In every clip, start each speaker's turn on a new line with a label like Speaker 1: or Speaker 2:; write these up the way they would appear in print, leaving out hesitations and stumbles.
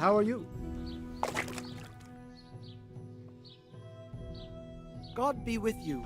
Speaker 1: How are you? God be with you.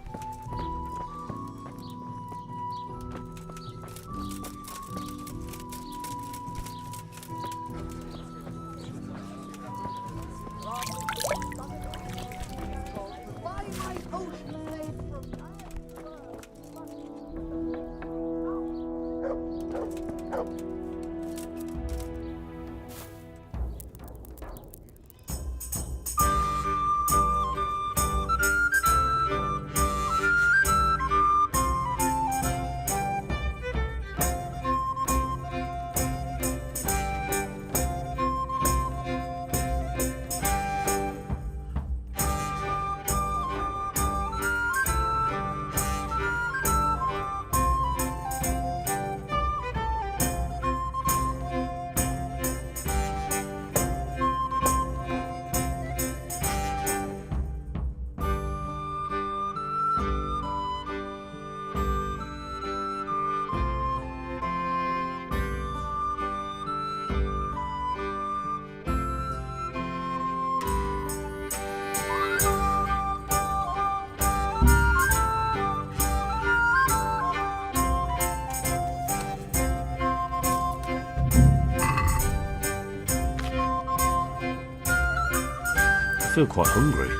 Speaker 2: I feel quite hungry.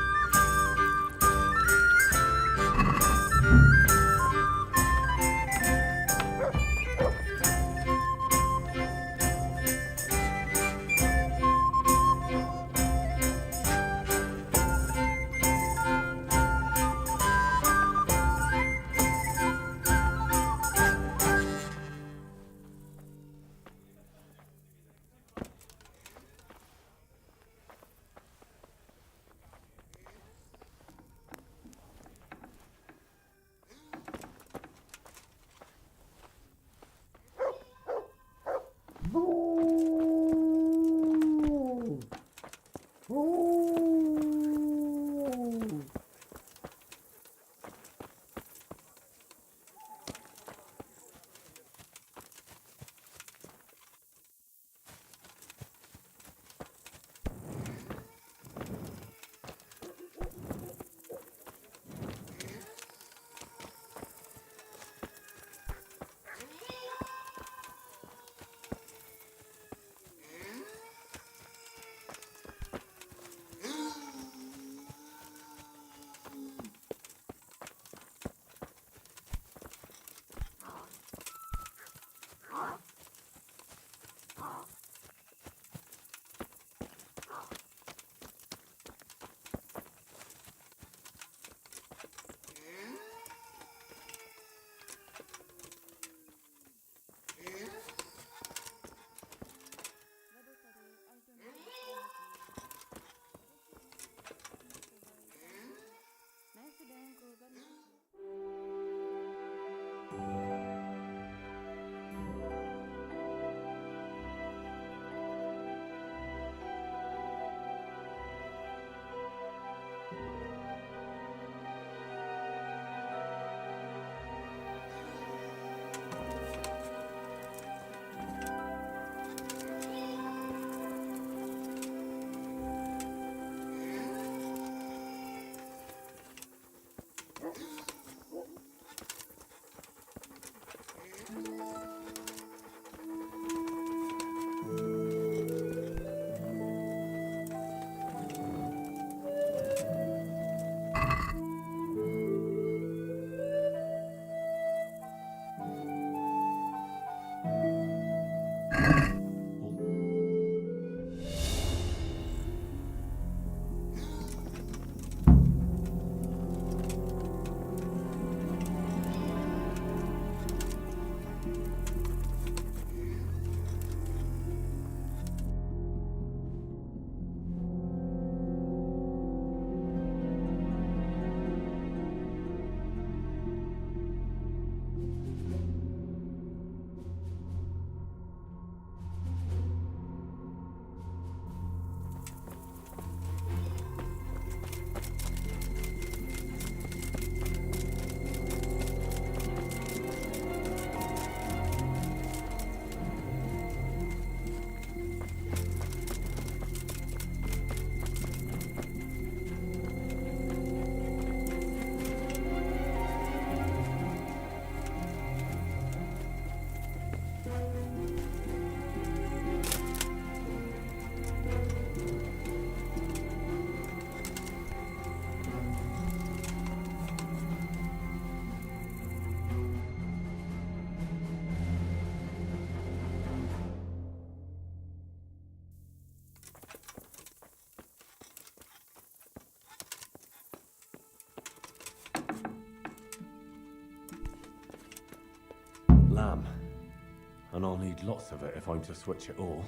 Speaker 2: and I'll need lots of it if I'm to switch it all.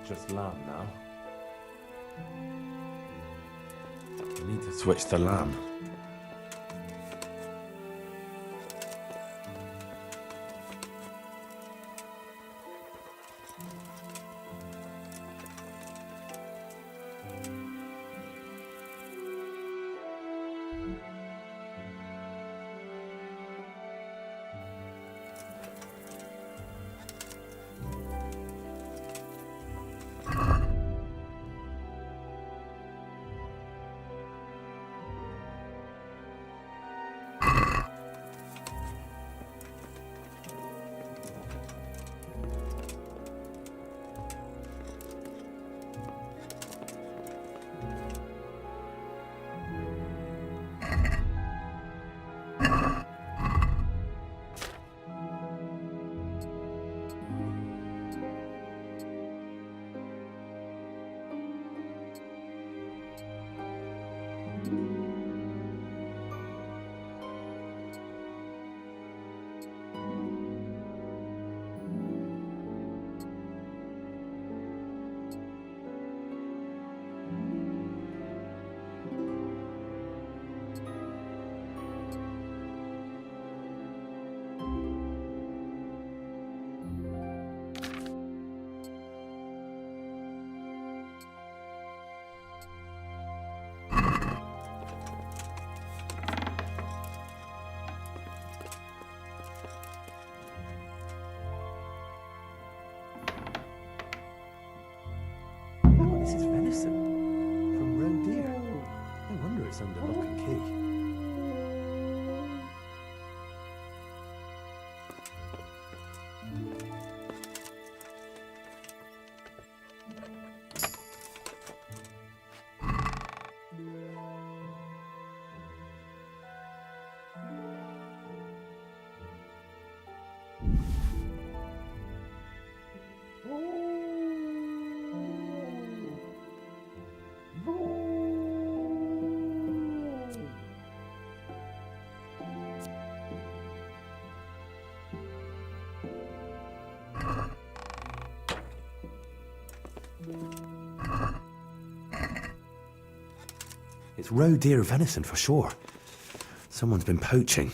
Speaker 2: Just lamb now. I need to switch to lamb. This is venison from roe deer. No wonder it's under lock and key. It's roe deer venison for sure. Someone's been poaching.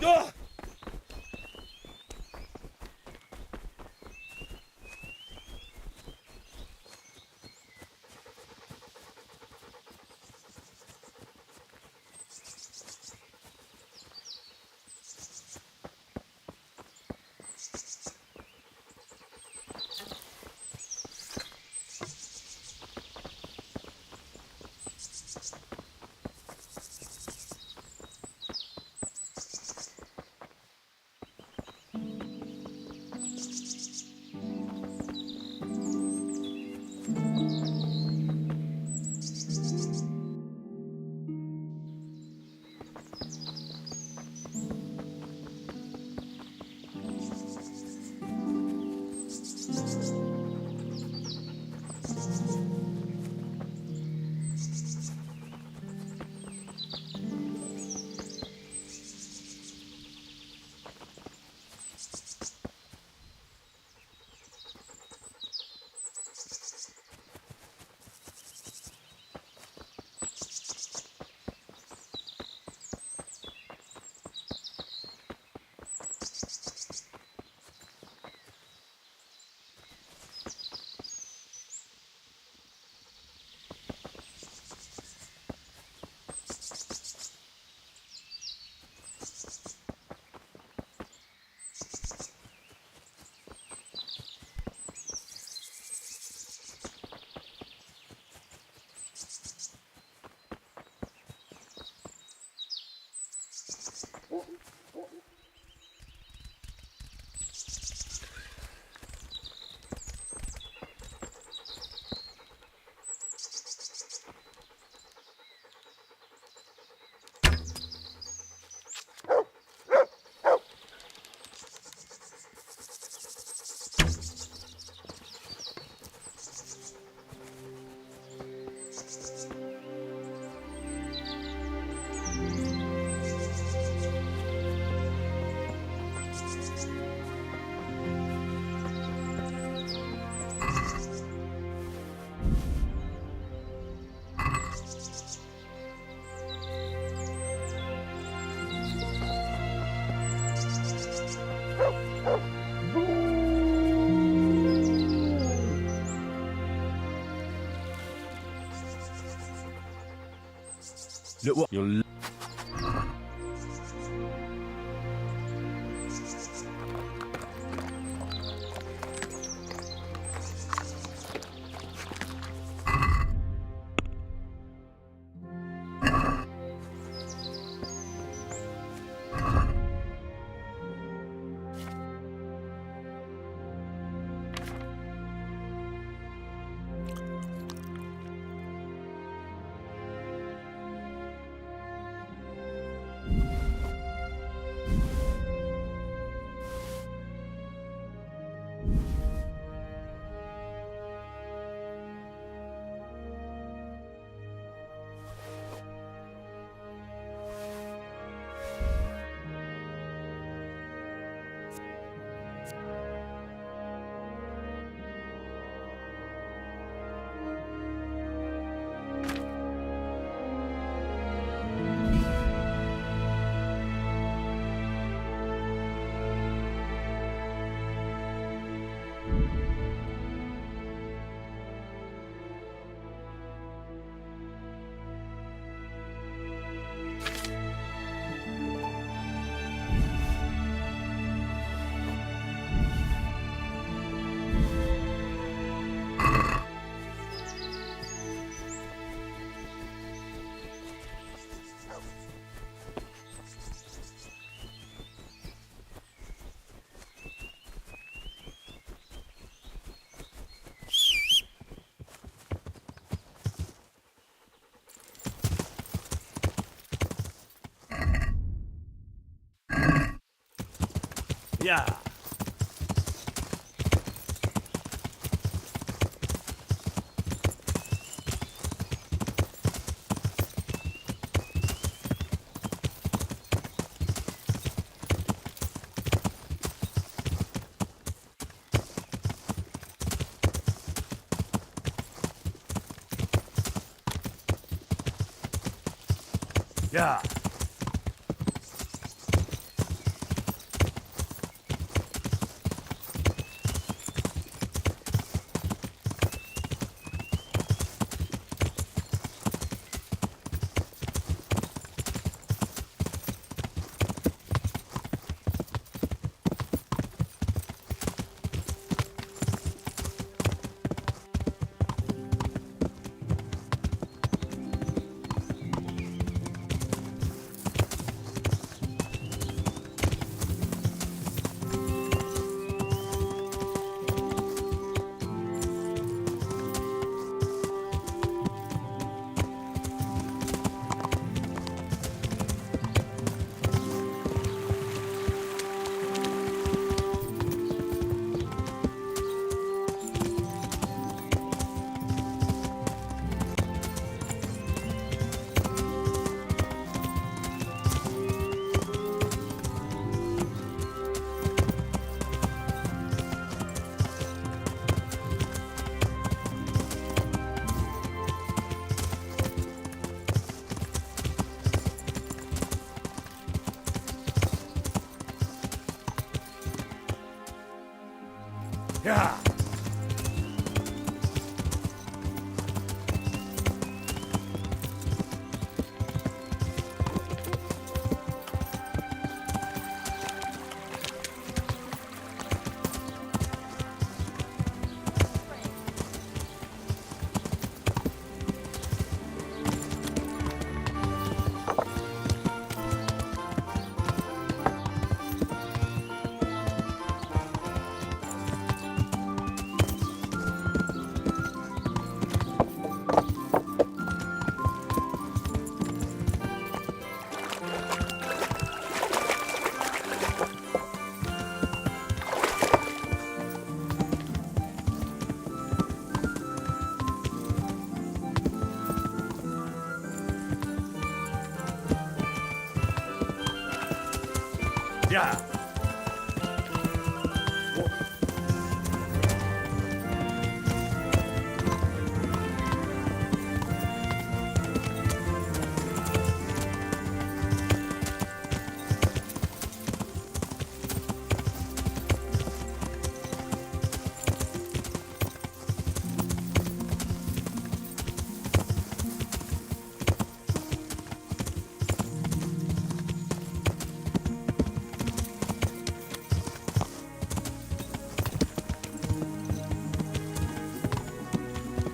Speaker 3: Ugh!
Speaker 4: Look what you're. Yeah. Yeah. Yeah. Yeah.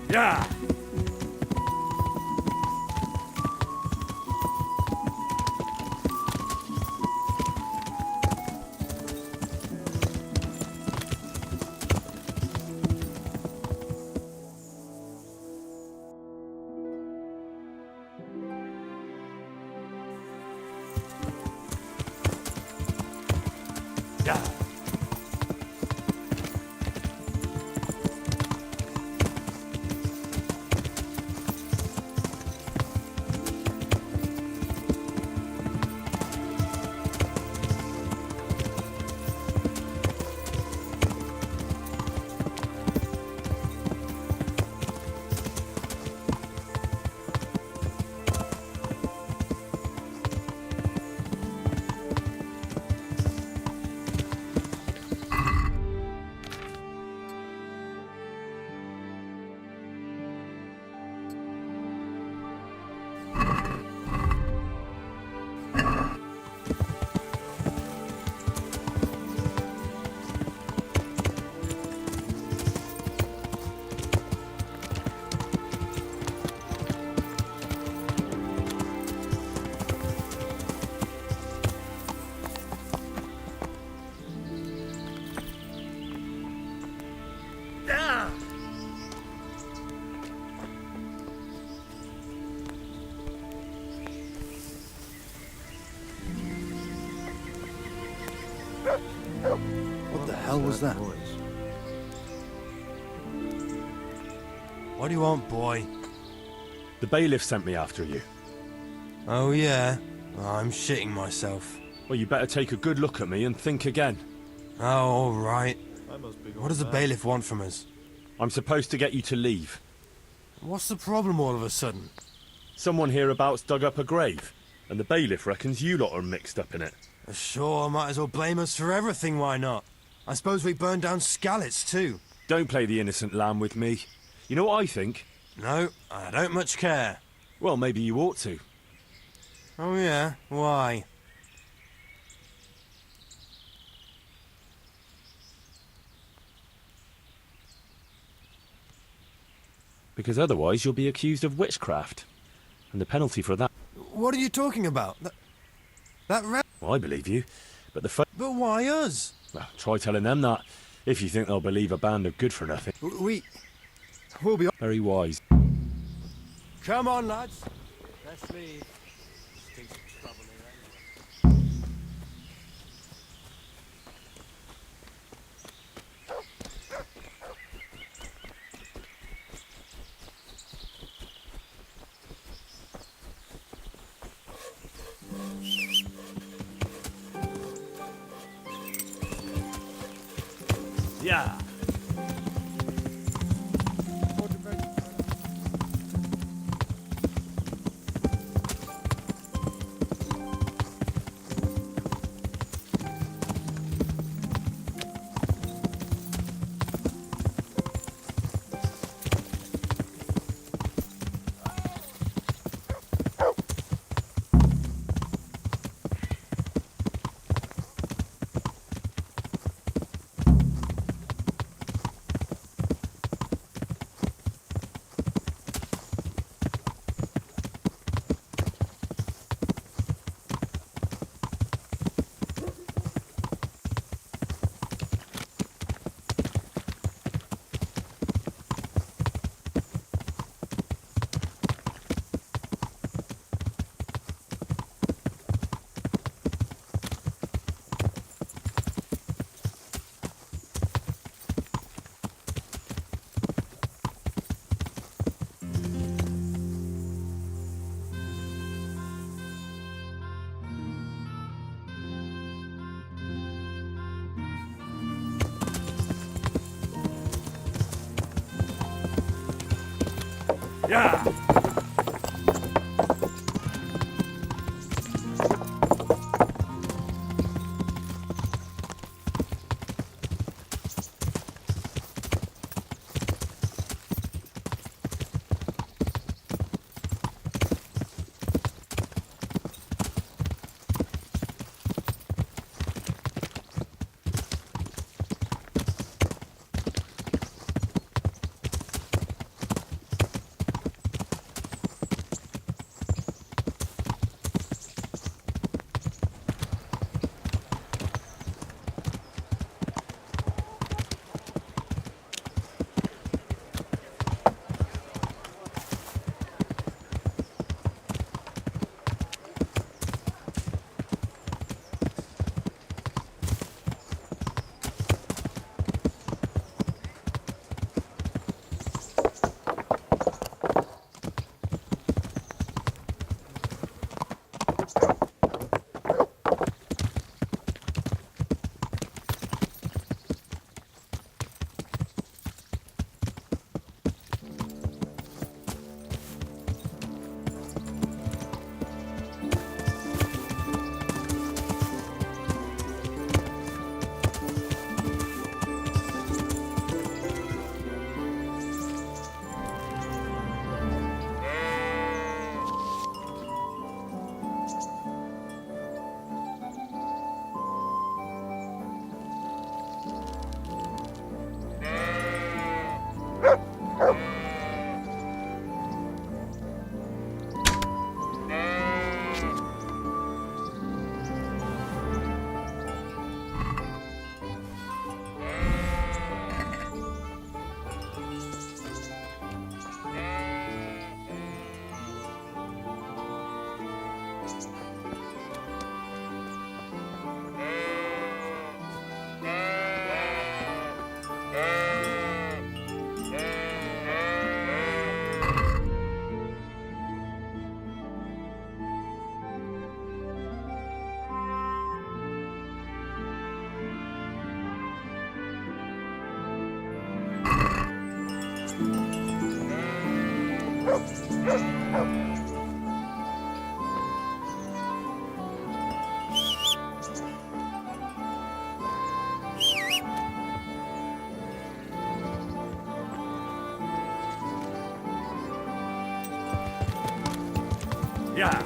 Speaker 4: Yeah. Yeah.
Speaker 1: was that?
Speaker 3: What do you want, boy?
Speaker 4: The bailiff sent me after you.
Speaker 3: Oh, yeah? I'm shitting myself.
Speaker 4: Well, you better take a good look at me and think again.
Speaker 3: Oh, all right. What does the bailiff want from us?
Speaker 4: I'm supposed to get you to leave.
Speaker 3: What's the problem all of a sudden?
Speaker 4: Someone hereabouts dug up a grave, and the bailiff reckons you lot are mixed up in it.
Speaker 3: Sure, might as well blame us for everything, why not? I suppose we burned down Skalitz too.
Speaker 4: Don't play the innocent lamb with me. You know what I think?
Speaker 3: No, I don't much care.
Speaker 4: Well, maybe you ought to.
Speaker 3: Oh yeah? Why?
Speaker 4: Because otherwise you'll be accused of witchcraft. And the penalty for that...
Speaker 3: What are you talking about?
Speaker 4: Well, I believe you, but the...
Speaker 3: But why us?
Speaker 4: Well, try telling them that, if you think they'll believe a band of good-for-nothing.
Speaker 3: We'll be...
Speaker 4: Very wise.
Speaker 3: Come on, lads. Let's leave. Stinks of trouble here anyway.
Speaker 4: Yeah. Yeah.
Speaker 3: Yeah.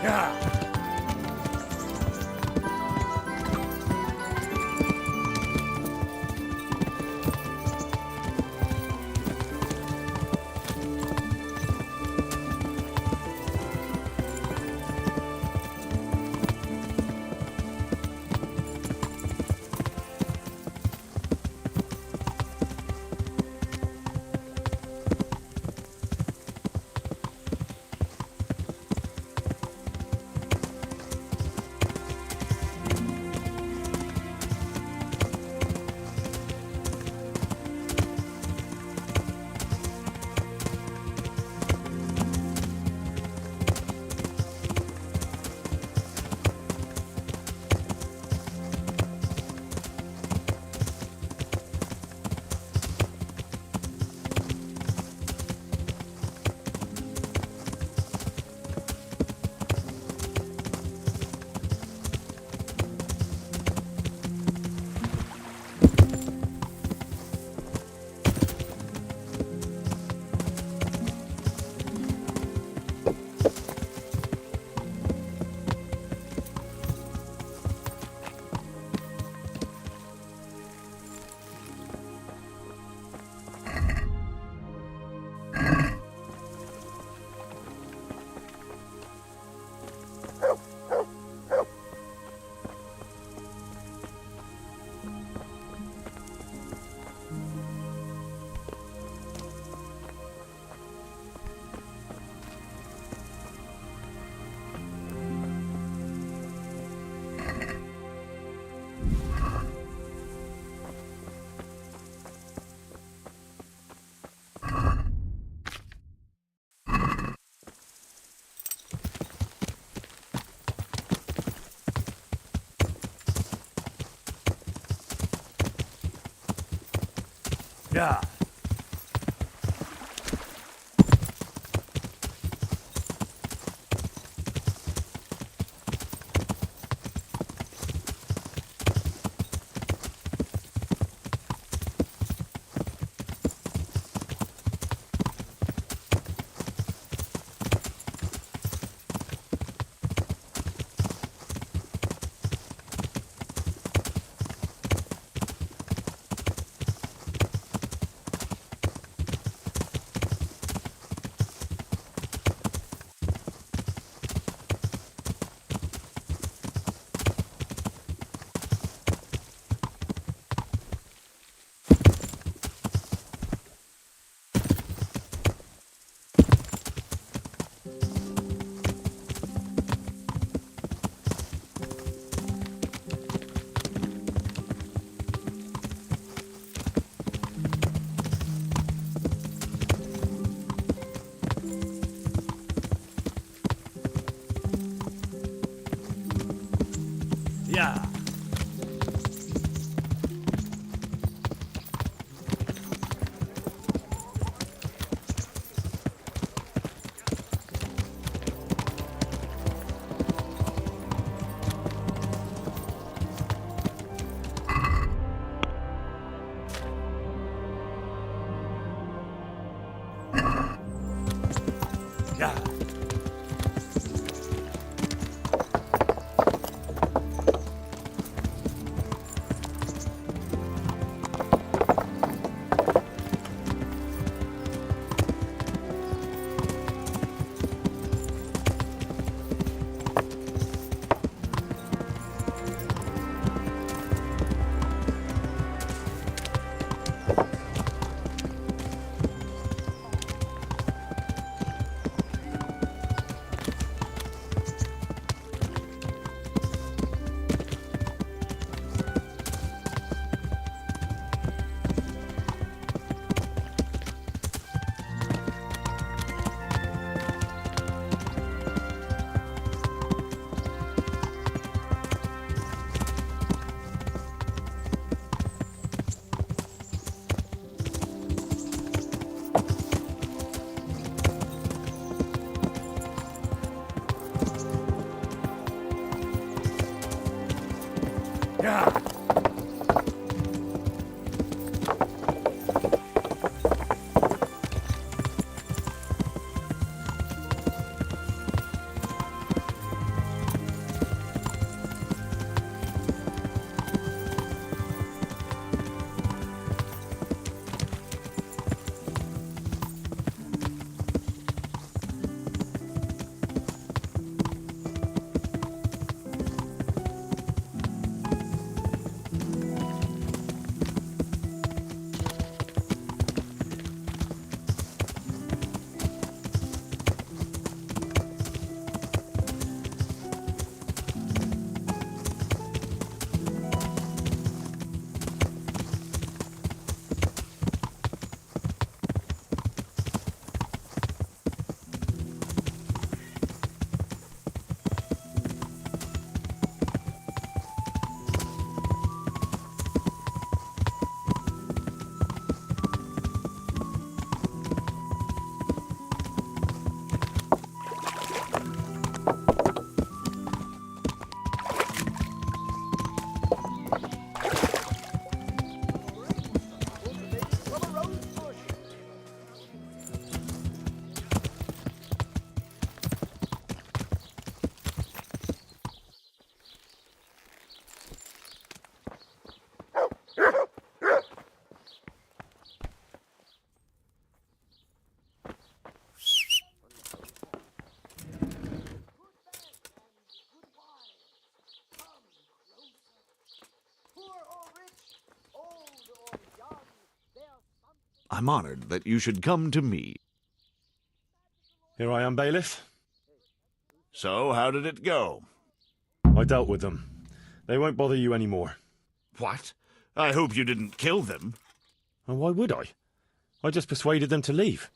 Speaker 3: Yeah. Yeah. Yeah. Yeah.
Speaker 5: I'm honored that you should come to me.
Speaker 4: Here I am, bailiff.
Speaker 5: So, how did it go?
Speaker 4: I dealt with them. They won't bother you anymore.
Speaker 5: What? I hope you didn't kill them.
Speaker 4: And why would I? I just persuaded them to leave.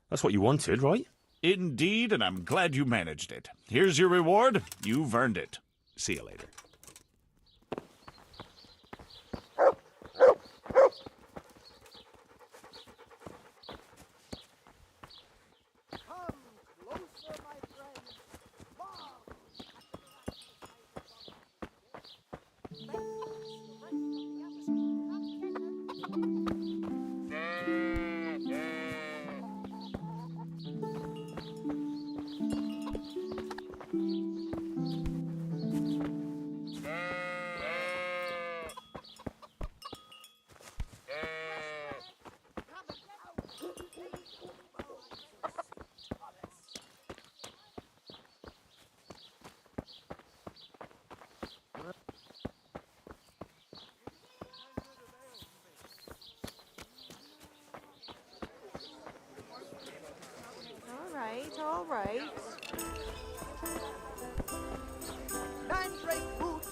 Speaker 4: That's what you wanted, right?
Speaker 5: Indeed, and I'm glad you managed it. Here's your reward. You've earned it. See you later.
Speaker 1: Come closer, my friend.
Speaker 6: All right.
Speaker 1: Mandrake boots.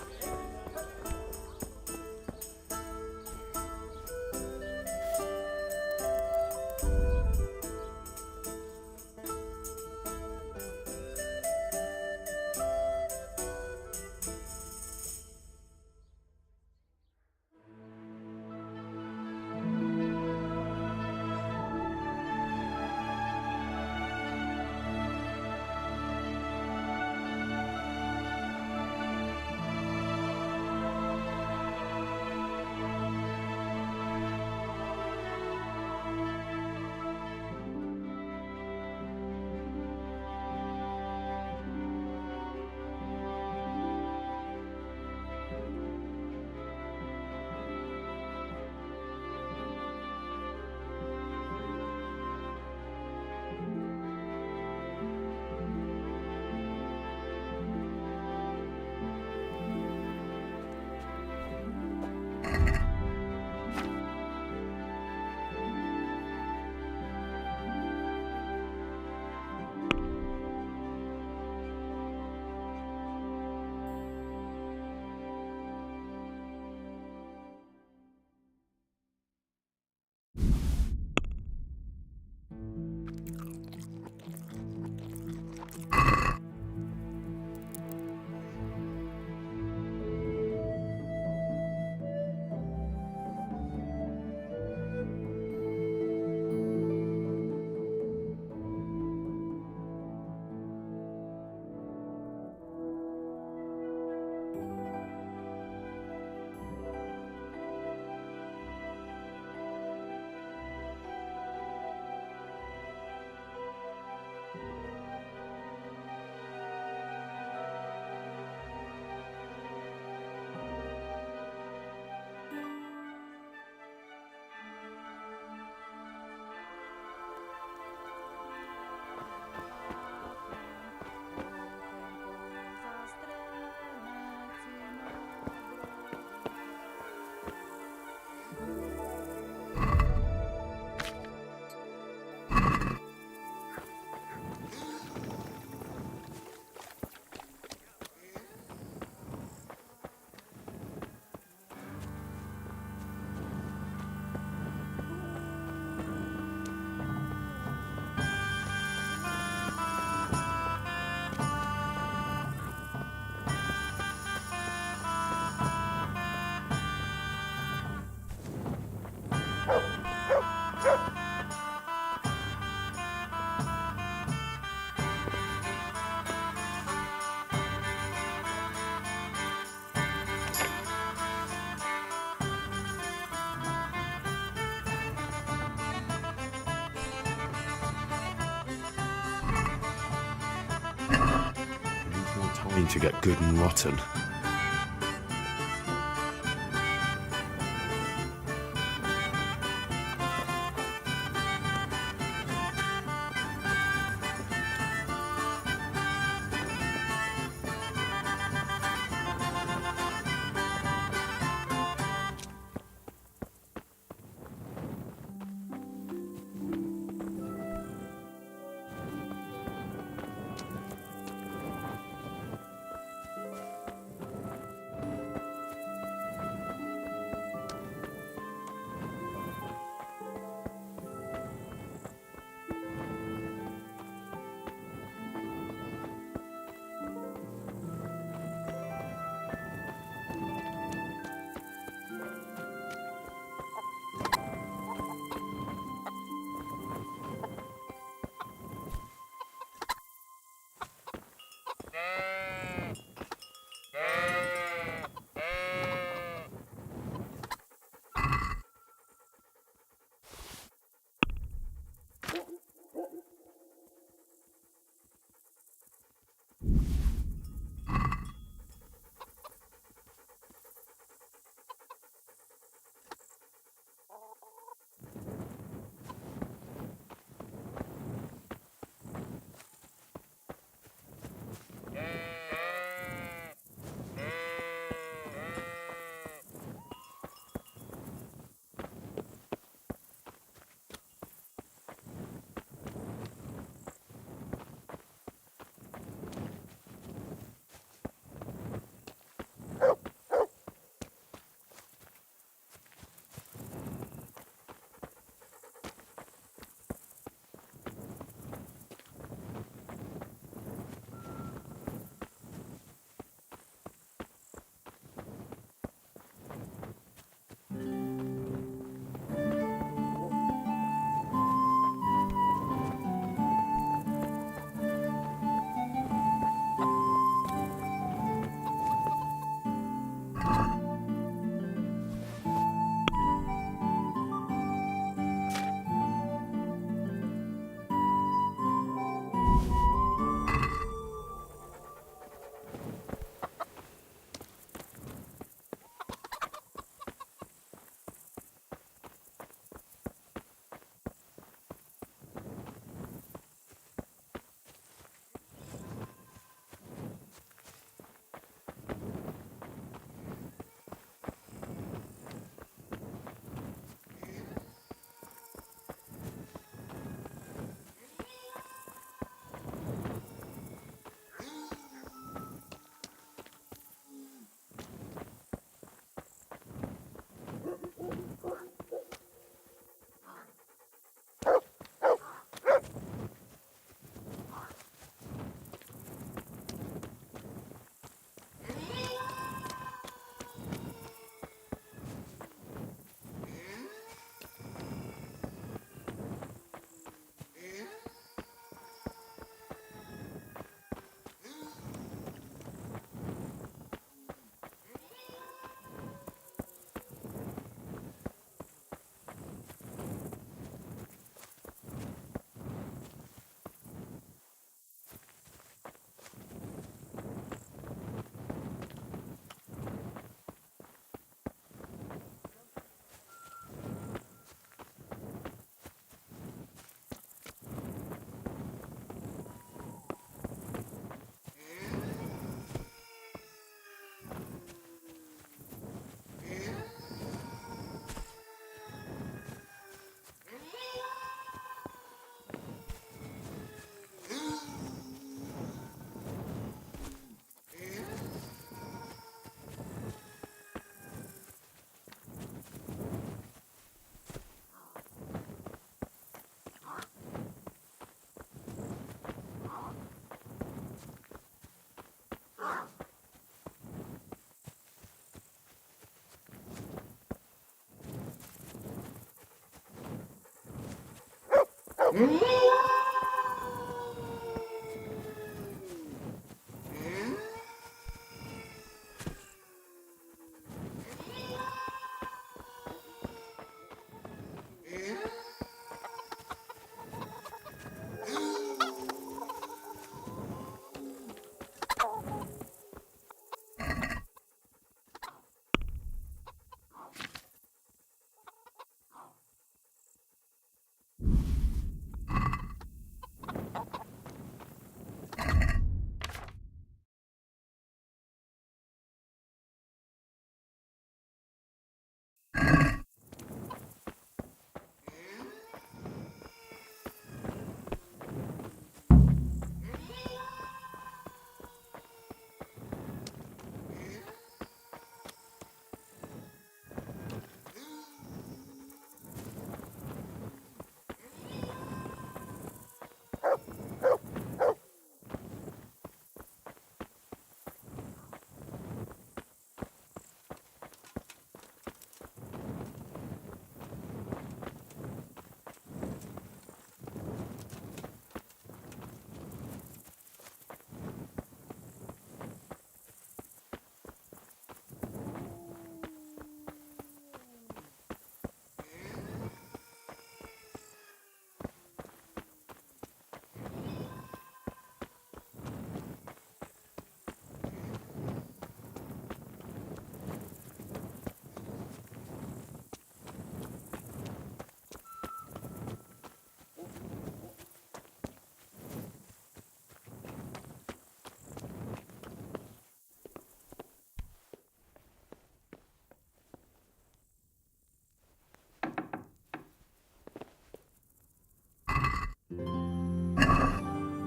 Speaker 4: More time to get good and rotten.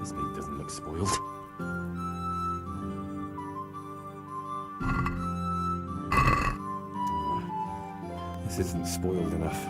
Speaker 4: This meat doesn't look spoiled. This isn't spoiled enough.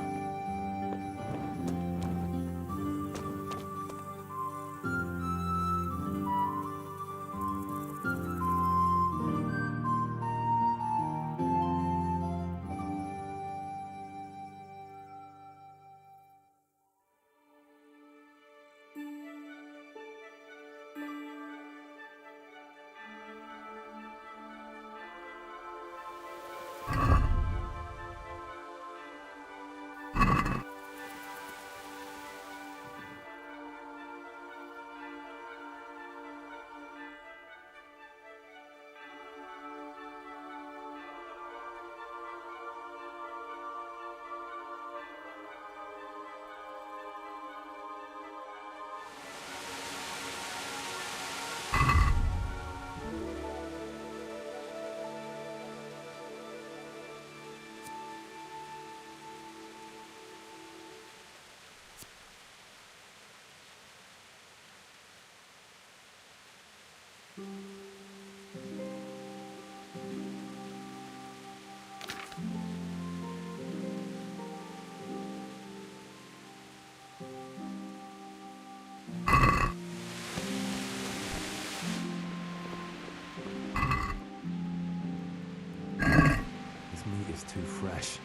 Speaker 4: This meat is too fresh.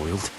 Speaker 4: spoiled.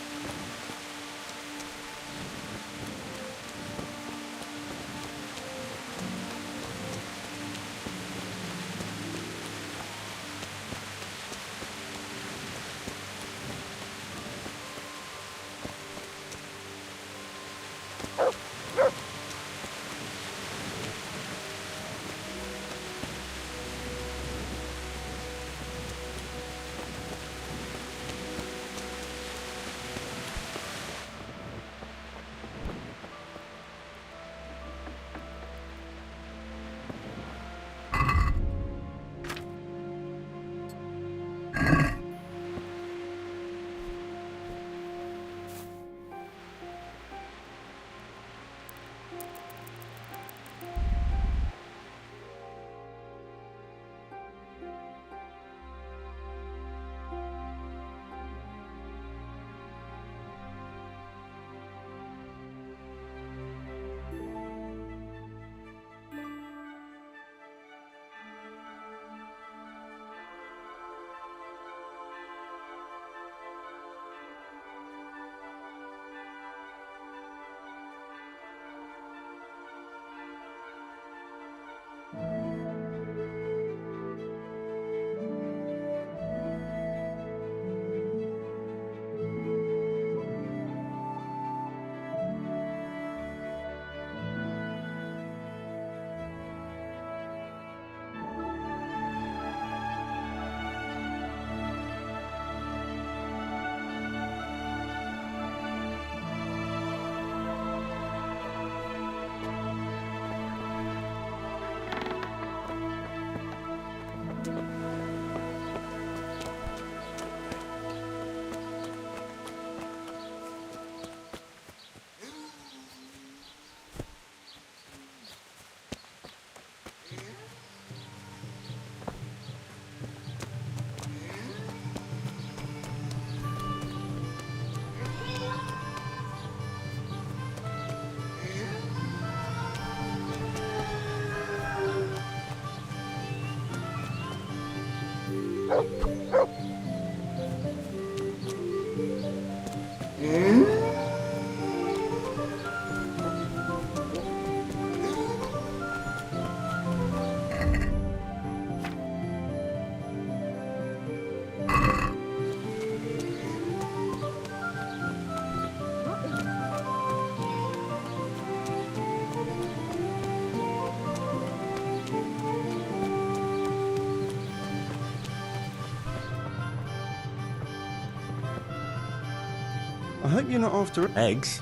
Speaker 2: I hope you're not after
Speaker 4: Eggs?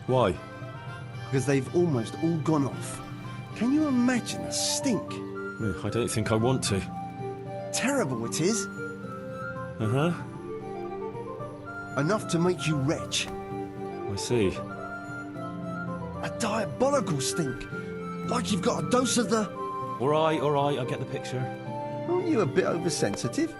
Speaker 4: Why?
Speaker 2: because they've almost all gone off. Can you imagine the stink?
Speaker 4: I don't think I want to.
Speaker 2: Terrible it is.
Speaker 4: Uh-huh.
Speaker 2: Enough to make you retch.
Speaker 4: I see.
Speaker 2: A diabolical stink. Like you've got a dose of the...
Speaker 4: All right, I get the picture.
Speaker 2: Aren't you a bit oversensitive?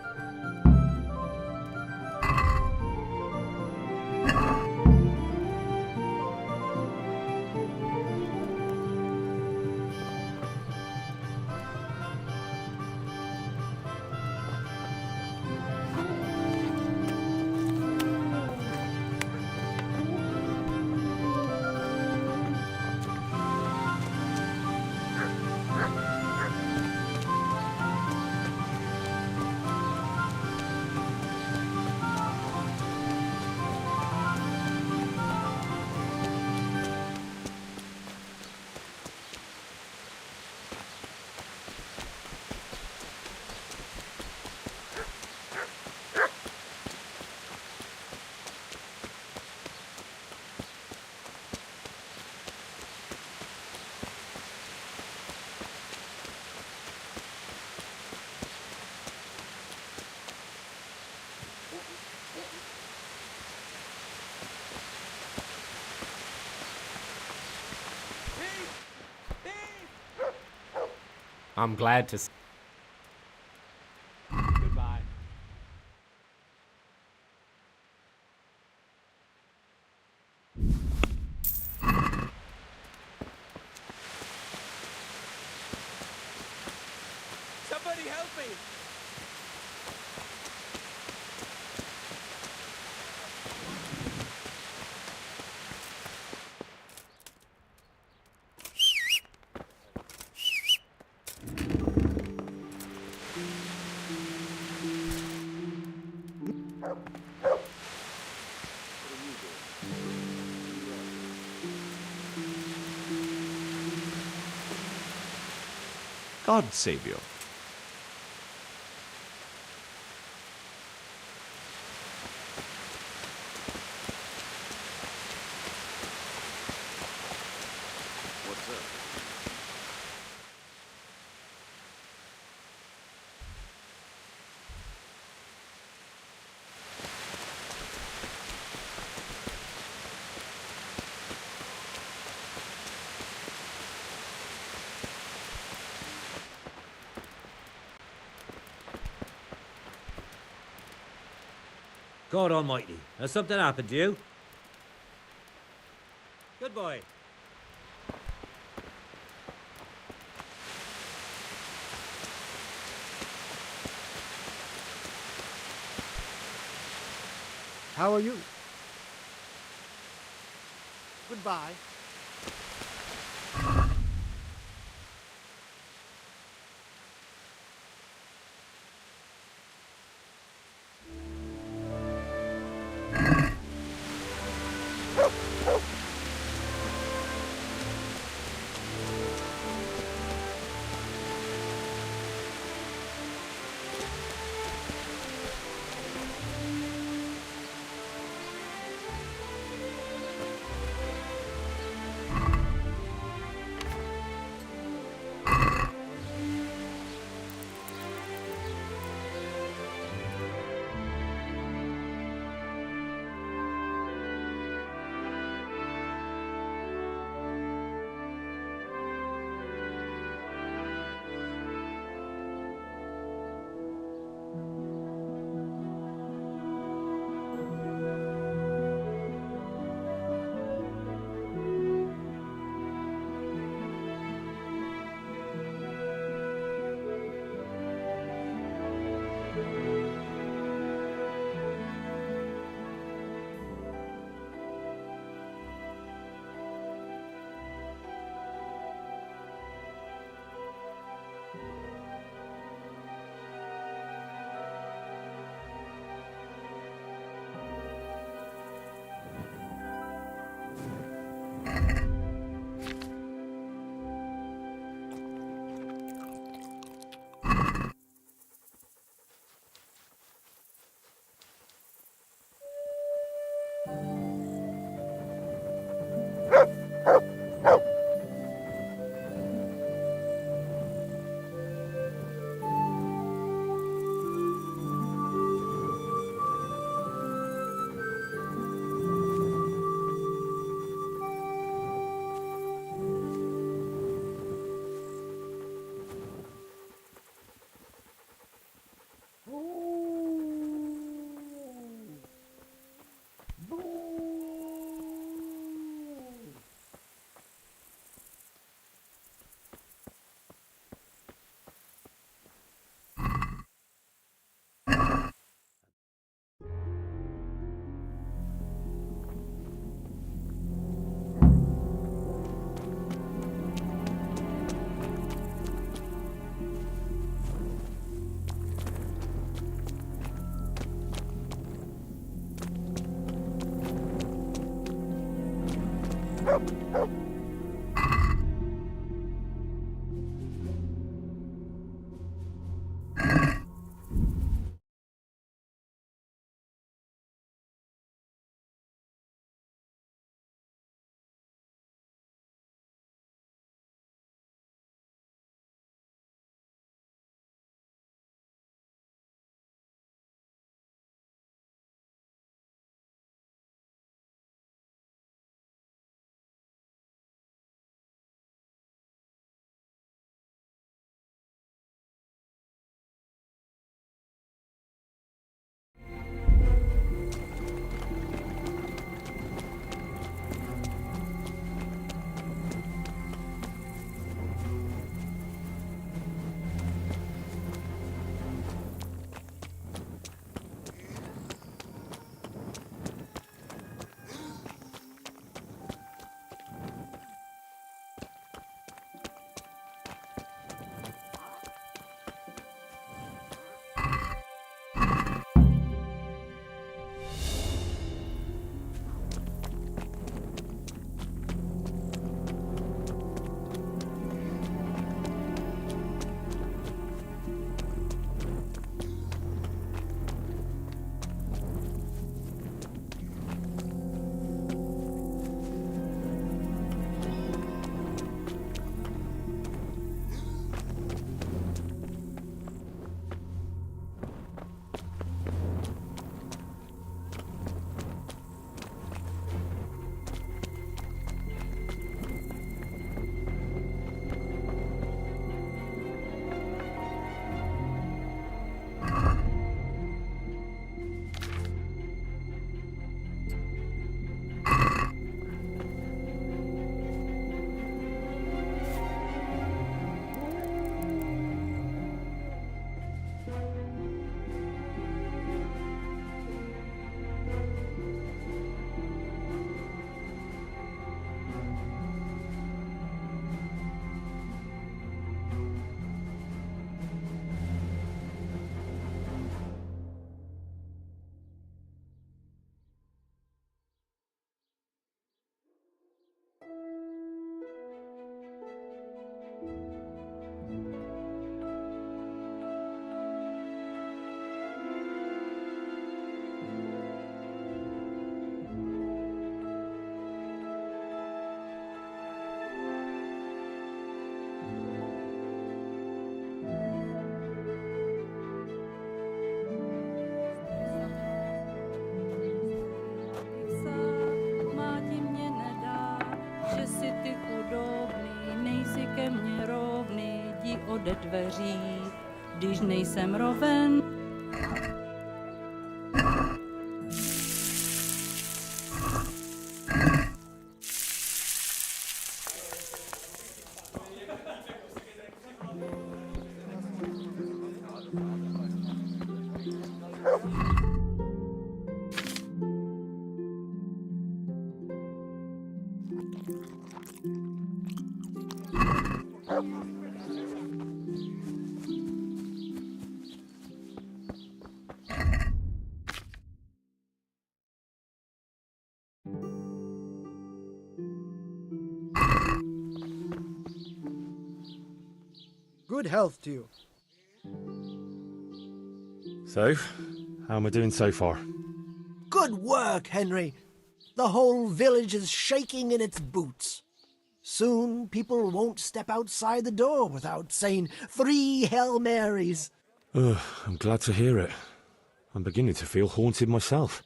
Speaker 7: I'm glad to. Goodbye.
Speaker 3: Somebody help me!
Speaker 5: God save you.
Speaker 3: What's up?
Speaker 8: God almighty, has something happened to you? Good boy.
Speaker 1: How are you? Goodbye.
Speaker 9: dveří, když nejsem roven.
Speaker 1: Good health to you.
Speaker 4: So, how am I doing so far?
Speaker 10: Good work, Henry. The whole village is shaking in its boots. Soon people won't step outside the door without saying 3 Hail Marys.
Speaker 4: Ugh, I'm glad to hear it. I'm beginning to feel haunted myself.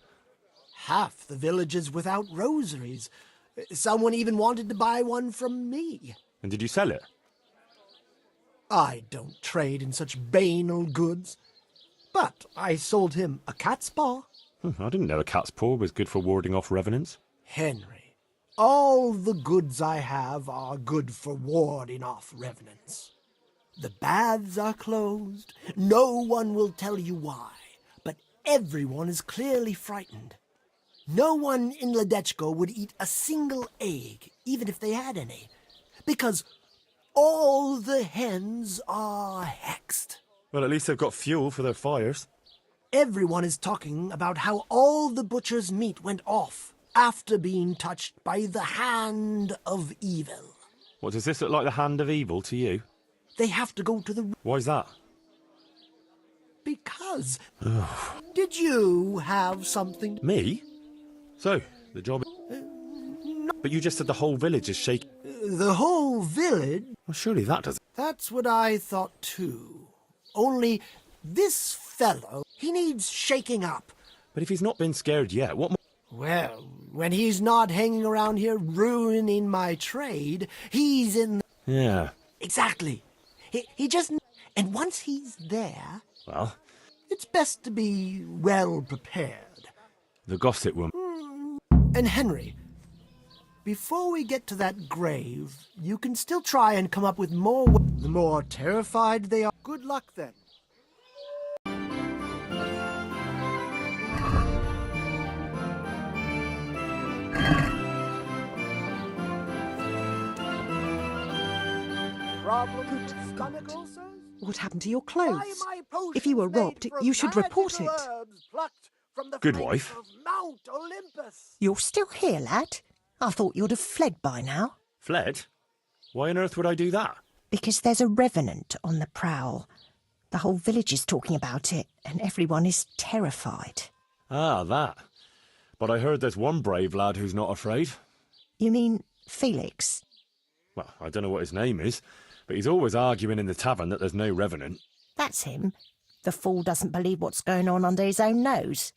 Speaker 10: Half the village is without rosaries. Someone even wanted to buy one from me.
Speaker 4: And did you sell it?
Speaker 10: I don't trade in such banal goods. But I sold him a cat's paw.
Speaker 4: I didn't know a cat's paw was good for warding off revenants.
Speaker 10: Henry, all the goods I have are good for warding off revenants. The baths are closed. No one will tell you why, but everyone is clearly frightened. No one in Ledechko would eat a single egg, even if they had any, because all the hens are hexed.
Speaker 4: Well, at least they've got fuel for their fires.
Speaker 10: Everyone is talking about how all the butcher's meat went off after being touched by the hand of evil.
Speaker 4: What, does this look like the hand of evil to you?
Speaker 10: They have to go to the...
Speaker 4: Why's that?
Speaker 10: Because... Did you have something...
Speaker 4: Me? So, the job... But you just said the whole village is shaking.
Speaker 10: The whole village?
Speaker 4: Well, surely that doesn't...
Speaker 10: That's what I thought too. Only this fellow, he needs shaking up.
Speaker 4: But if he's not been scared yet, what...
Speaker 10: Well, when he's not hanging around here ruining my trade, he's in...
Speaker 4: Yeah.
Speaker 10: Exactly. He just... And once he's there...
Speaker 4: Well...
Speaker 10: It's best to be well prepared.
Speaker 4: The gossip woman...
Speaker 10: And Henry, before we get to that grave, you can still try and come up with more...
Speaker 1: The more terrified they are. Good luck then. Problem with stomach ulcers?
Speaker 11: What happened to your clothes?
Speaker 1: Why my potions
Speaker 11: If you were
Speaker 1: made
Speaker 11: robbed,
Speaker 1: from
Speaker 11: you should report
Speaker 1: magical
Speaker 11: it.
Speaker 1: herbs plucked from the
Speaker 4: Good
Speaker 1: flames
Speaker 4: wife.
Speaker 1: of Mount Olympus.
Speaker 11: You're still here, lad? I thought you'd have fled by now.
Speaker 4: Fled? Why on earth would I do that?
Speaker 11: Because there's a revenant on the prowl. The whole village is talking about it, and everyone is terrified.
Speaker 4: Ah, that. But I heard there's one brave lad who's not afraid.
Speaker 11: You mean Felix?
Speaker 4: Well, I don't know what his name is, but he's always arguing in the tavern that there's no revenant.
Speaker 11: That's him. The fool doesn't believe what's going on under his own nose.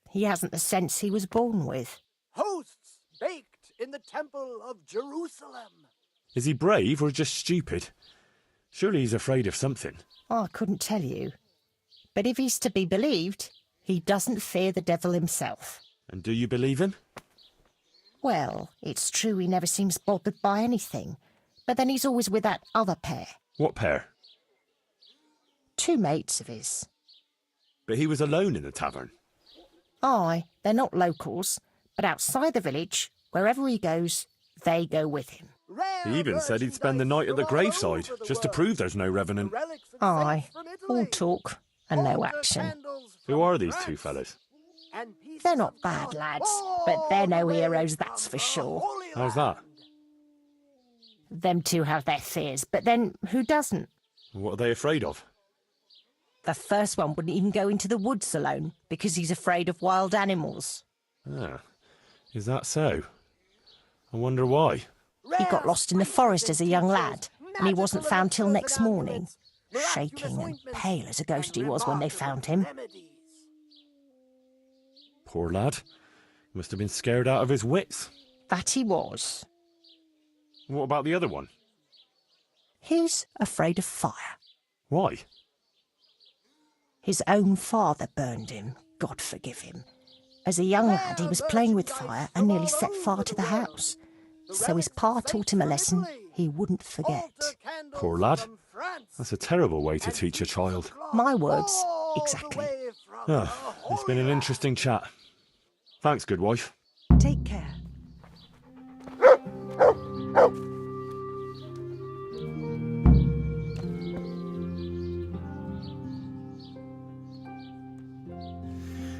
Speaker 11: He hasn't the sense he was born with.
Speaker 1: Hosts baked in the temple of Jerusalem.
Speaker 4: Is he brave or just stupid? Surely he's afraid of something.
Speaker 11: I couldn't tell you. But if he's to be believed, he doesn't fear the devil himself.
Speaker 4: And do you believe him?
Speaker 11: Well, it's true he never seems bothered by anything. But then he's always with that other pair.
Speaker 4: What pair?
Speaker 11: 2 mates of his.
Speaker 4: But he was alone in the tavern.
Speaker 11: Aye, they're not locals, but outside the village, wherever he goes, they go with him.
Speaker 4: He even said he'd spend the night at the graveside, just to prove there's no revenant.
Speaker 11: Aye, all talk and no action.
Speaker 4: Who are these 2 fellas?
Speaker 11: They're not bad lads, but they're no heroes, that's for sure.
Speaker 4: How's that?
Speaker 11: Them 2 have their fears, but then who doesn't?
Speaker 4: What are they afraid of?
Speaker 11: The first one wouldn't even go into the woods alone, because he's afraid of wild animals.
Speaker 4: Ah, is that so? I wonder why.
Speaker 11: He got lost in the forest as a young lad, and he wasn't found till next morning. Shaking and pale as a ghost he was when they found him.
Speaker 4: Poor lad. He must have been scared out of his wits.
Speaker 11: That he was.
Speaker 4: What about the other one?
Speaker 11: He's afraid of fire.
Speaker 4: Why?
Speaker 11: His own father burned him, God forgive him. As a young lad, he was playing with fire and nearly set fire to the house. So his pa taught him a lesson he wouldn't forget.
Speaker 4: Poor lad. That's a terrible way to teach a child.
Speaker 11: My words, exactly.
Speaker 4: Ah, it's been an interesting chat. Thanks, good wife.
Speaker 6: Take care.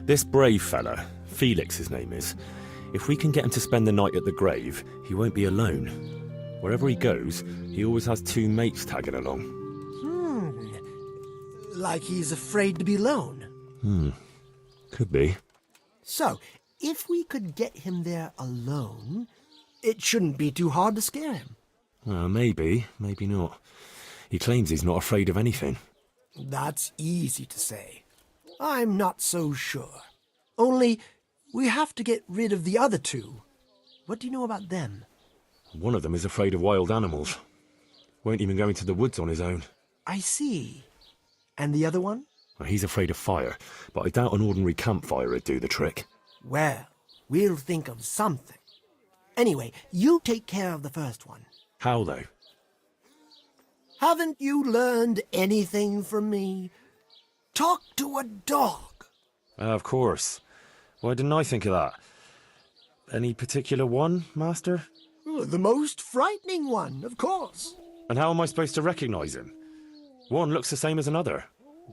Speaker 4: This brave fella, Felix his name is, if we can get him to spend the night at the grave, he won't be alone. Wherever he goes, he always has 2 mates tagging along.
Speaker 10: Like he's afraid to be alone.
Speaker 4: Could be.
Speaker 10: So, if we could get him there alone, it shouldn't be too hard to scare him.
Speaker 4: Maybe, maybe not. He claims he's not afraid of anything.
Speaker 10: That's easy to say. I'm not so sure. Only, we have to get rid of the other 2. What do you know about them?
Speaker 4: One of them is afraid of wild animals. Won't even go into the woods on his own.
Speaker 10: I see. And the other one?
Speaker 4: He's afraid of fire, but I doubt an ordinary campfire would do the trick.
Speaker 10: Well, we'll think of something. Anyway, you take care of the first one.
Speaker 4: How, though?
Speaker 10: Haven't you learned anything from me? Talk to a dog.
Speaker 4: Of course. Why didn't I think of that? Any particular one, Master?
Speaker 10: The most frightening one, of course.
Speaker 4: And how am I supposed to recognise him? One looks the same as another.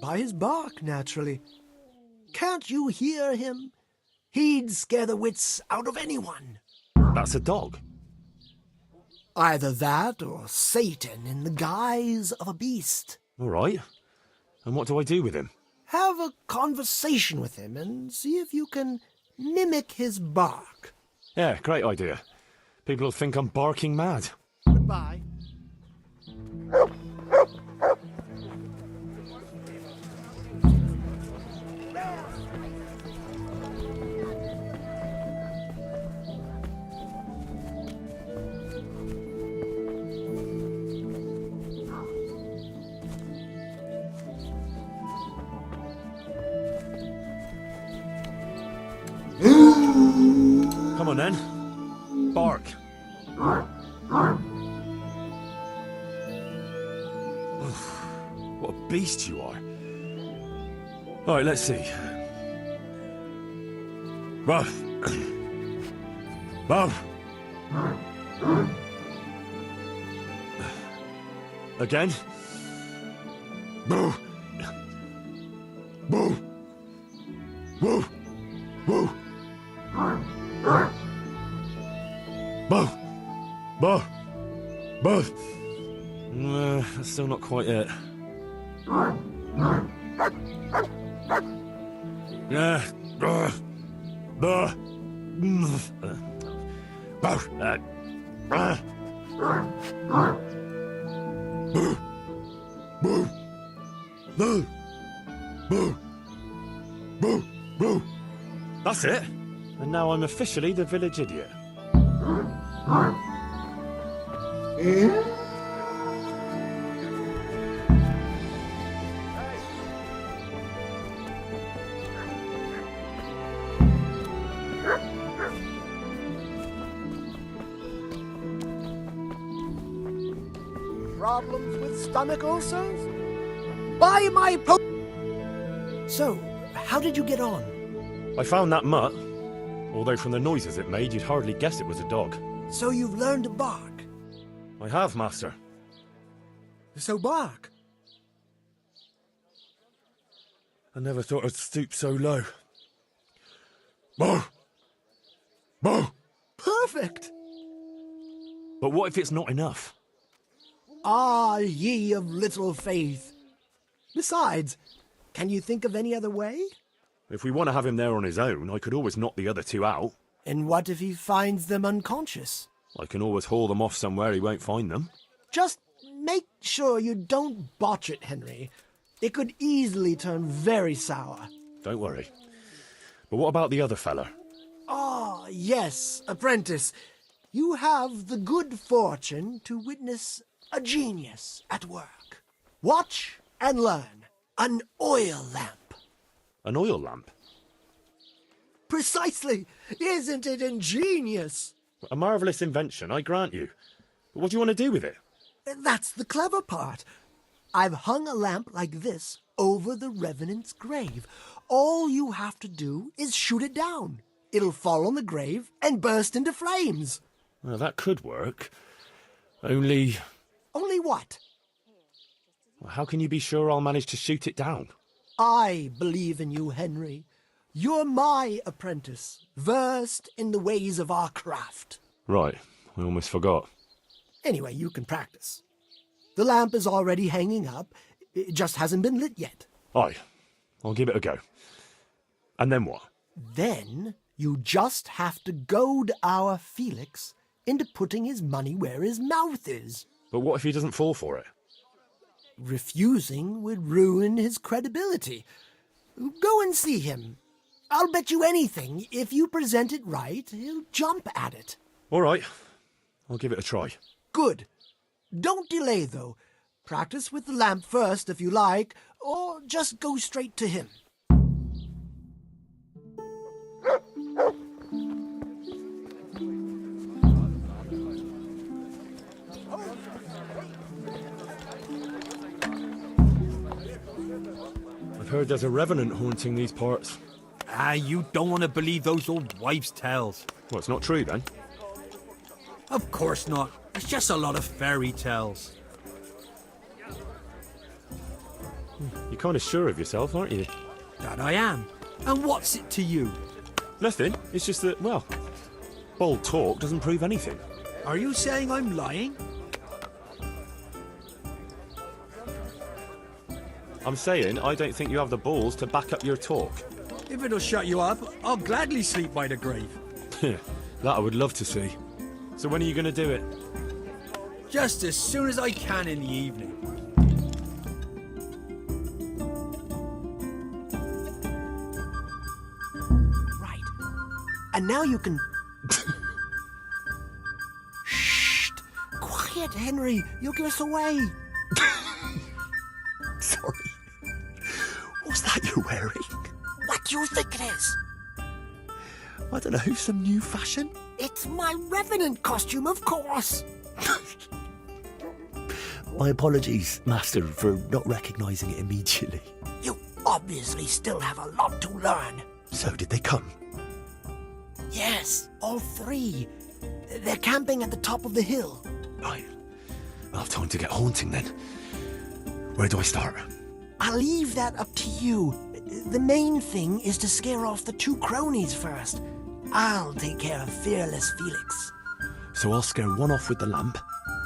Speaker 10: By his bark, naturally. Can't you hear him? He'd scare the wits out of anyone.
Speaker 4: That's a dog.
Speaker 10: Either that or Satan in the guise of a beast.
Speaker 4: All right. And what do I do with him?
Speaker 10: Have a conversation with him and see if you can mimic his bark.
Speaker 4: Yeah, great idea. People will think I'm barking mad.
Speaker 1: Goodbye.
Speaker 4: Come on then. Bark. What a beast you are. All right, let's see. Ruff. Ruff. Again. Boo. Boo. Boo. Boo. Boo. Boo. Boo. That's still not quite it. Yeah. Boo. Boo. Boo. Boo. Boo. Boo. Boo. That's it. And now I'm officially the village idiot.
Speaker 1: Problems with stomach ulcers? Buy my
Speaker 10: So, how did you get on?
Speaker 4: I found that mutt. Although from the noises it made, you'd hardly guess it was a dog.
Speaker 10: So you've learned to bark.
Speaker 4: I have, Master.
Speaker 10: So bark.
Speaker 4: I never thought I'd stoop so low. Boo! Boo!
Speaker 10: Perfect.
Speaker 4: But what if it's not enough?
Speaker 10: Ah, ye of little faith. Besides, can you think of any other way?
Speaker 4: If we want to have him there on his own, I could always knock the other 2 out.
Speaker 10: And what if he finds them unconscious?
Speaker 4: I can always haul them off somewhere he won't find them.
Speaker 10: Just make sure you don't botch it, Henry. It could easily turn very sour.
Speaker 4: Don't worry. But what about the other fella?
Speaker 10: Ah, yes, apprentice. You have the good fortune to witness a genius at work. Watch and learn. An oil lamp.
Speaker 4: An oil lamp?
Speaker 10: Precisely. Isn't it ingenious?
Speaker 4: A marvellous invention, I grant you. But what do you want to do with it?
Speaker 10: That's the clever part. I've hung a lamp like this over the Revenant's grave. All you have to do is shoot it down. It'll fall on the grave and burst into flames.
Speaker 4: Well, that could work. Only...
Speaker 10: Only what?
Speaker 4: How can you be sure I'll manage to shoot it down?
Speaker 10: I believe in you, Henry. You're my apprentice, versed in the ways of our craft.
Speaker 4: Right, I almost forgot.
Speaker 10: Anyway, you can practice. The lamp is already hanging up. It just hasn't been lit yet.
Speaker 4: Aye, I'll give it a go. And then what?
Speaker 10: Then you just have to goad our Felix into putting his money where his mouth is.
Speaker 4: But what if he doesn't fall for it?
Speaker 10: Refusing would ruin his credibility. Go and see him. I'll bet you anything, if you present it right, he'll jump at it.
Speaker 4: All right, I'll give it a try.
Speaker 10: Good. Don't delay, though. Practice with the lamp first, if you like, or just go straight to him.
Speaker 4: I've heard there's a revenant haunting these parts.
Speaker 3: Ah, you don't want to believe those old wives' tales.
Speaker 4: Well, it's not true, then.
Speaker 3: Of course not. It's just a lot of fairy tales.
Speaker 4: You're kind of sure of yourself, aren't you?
Speaker 3: That I am. And what's it to you?
Speaker 4: Nothing. It's just that, well, bold talk doesn't prove anything.
Speaker 3: Are you saying I'm lying?
Speaker 4: I'm saying I don't think you have the balls to back up your talk.
Speaker 3: If it'll shut you up, I'll gladly sleep by the grave.
Speaker 4: That I would love to see. So when are you going to do it?
Speaker 3: Just as soon as I can in the evening.
Speaker 10: Right. And now you can... Shh! Quiet, Henry. You'll give us away.
Speaker 2: Sorry. What's that you're wearing?
Speaker 10: What do you think it is?
Speaker 2: I don't know, some new fashion?
Speaker 10: It's my Revenant costume, of course.
Speaker 2: My apologies, Master, for not recognising it immediately.
Speaker 10: You obviously still have a lot to learn.
Speaker 2: So, did they come?
Speaker 10: Yes, all three. They're camping at the top of the hill.
Speaker 2: Right. I'll have time to get haunting then. Where do I start?
Speaker 10: I'll leave that up to you. The main thing is to scare off the two cronies first. I'll take care of fearless Felix.
Speaker 2: So I'll scare one off with the lamp?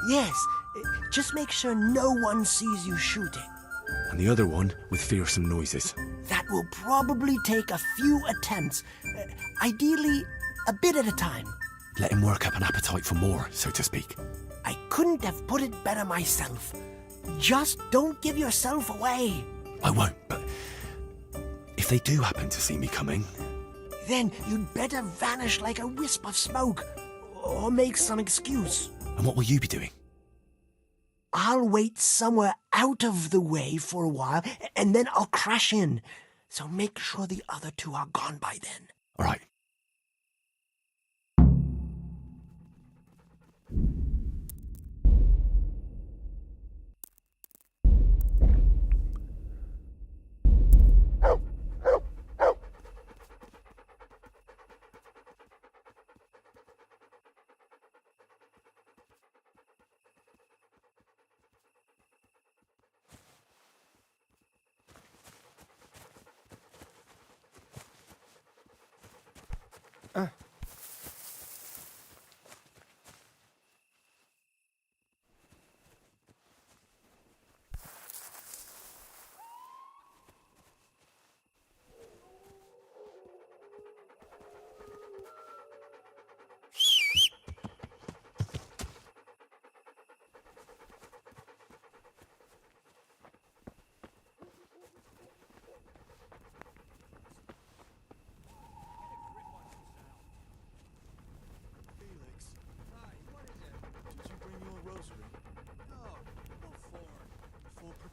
Speaker 10: Yes, just make sure no one sees you shooting.
Speaker 2: And the other one with fearsome noises.
Speaker 10: That will probably take a few attempts. Ideally, a bit at a time.
Speaker 2: Let him work up an appetite for more, so to speak.
Speaker 10: I couldn't have put it better myself. Just don't give yourself away.
Speaker 2: I won't, but if they do happen to see me coming...
Speaker 10: Then you'd better vanish like a wisp of smoke, or make some excuse.
Speaker 2: And what will you be doing?
Speaker 10: I'll wait somewhere out of the way for a while, and then I'll crash in. So make sure the other two are gone by then.
Speaker 2: All right.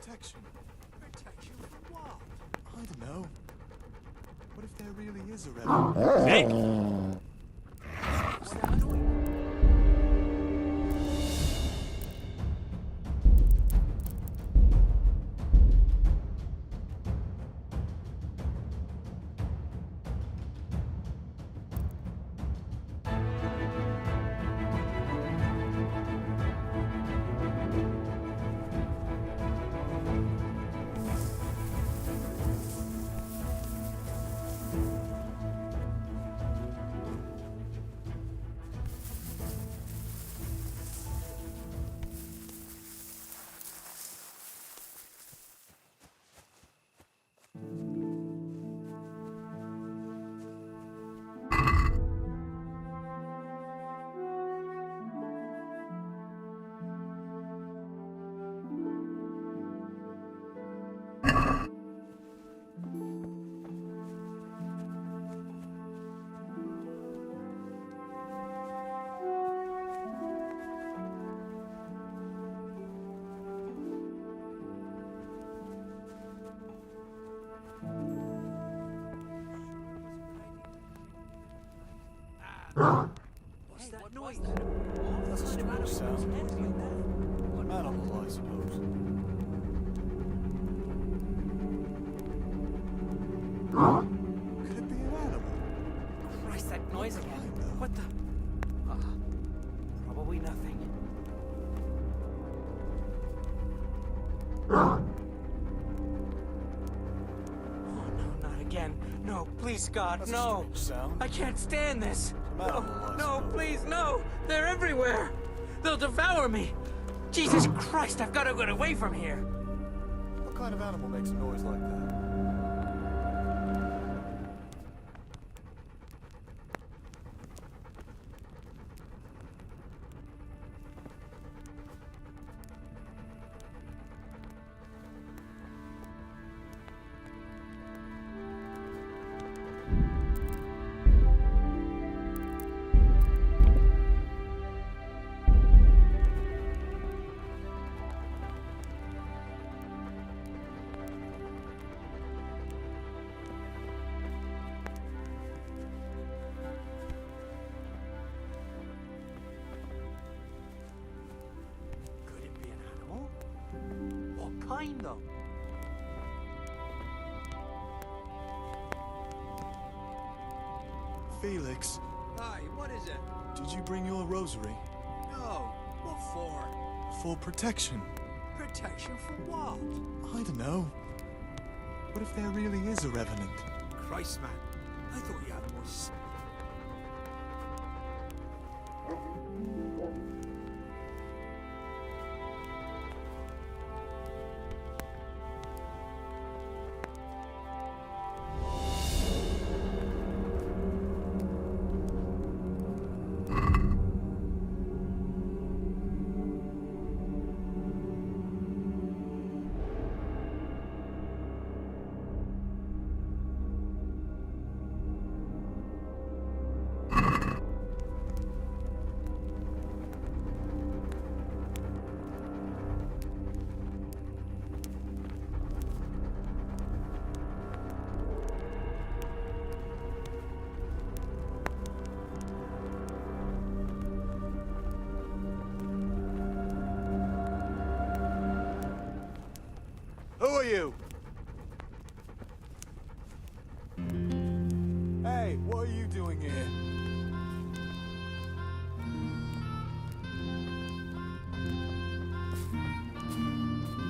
Speaker 3: Protection.
Speaker 2: is a revenant.
Speaker 4: Hey!
Speaker 3: What's that noise?
Speaker 2: That's a strange sound. An animal, I suppose. Could it be an animal?
Speaker 7: Christ, that noise again. What the? Probably nothing. Oh, no, not again. No, please, God,
Speaker 2: That's
Speaker 7: no.
Speaker 2: a strange sound.
Speaker 7: I can't stand this.
Speaker 2: An animal, I
Speaker 7: No,
Speaker 2: suppose.
Speaker 7: please, no. They're everywhere. They'll devour me. Jesus Christ, I've got to get away from here.
Speaker 2: What kind of animal makes a noise like that?
Speaker 3: Could it be an animal? What kind, though?
Speaker 2: Felix,
Speaker 3: Hi, what is it?
Speaker 2: did you bring your rosary?
Speaker 3: No. What for?
Speaker 2: For protection.
Speaker 3: Protection from what?
Speaker 2: I don't know. What if there really is a revenant?
Speaker 3: Christ, man. I thought you had more s-
Speaker 2: Who are you? Hey, what are you doing here?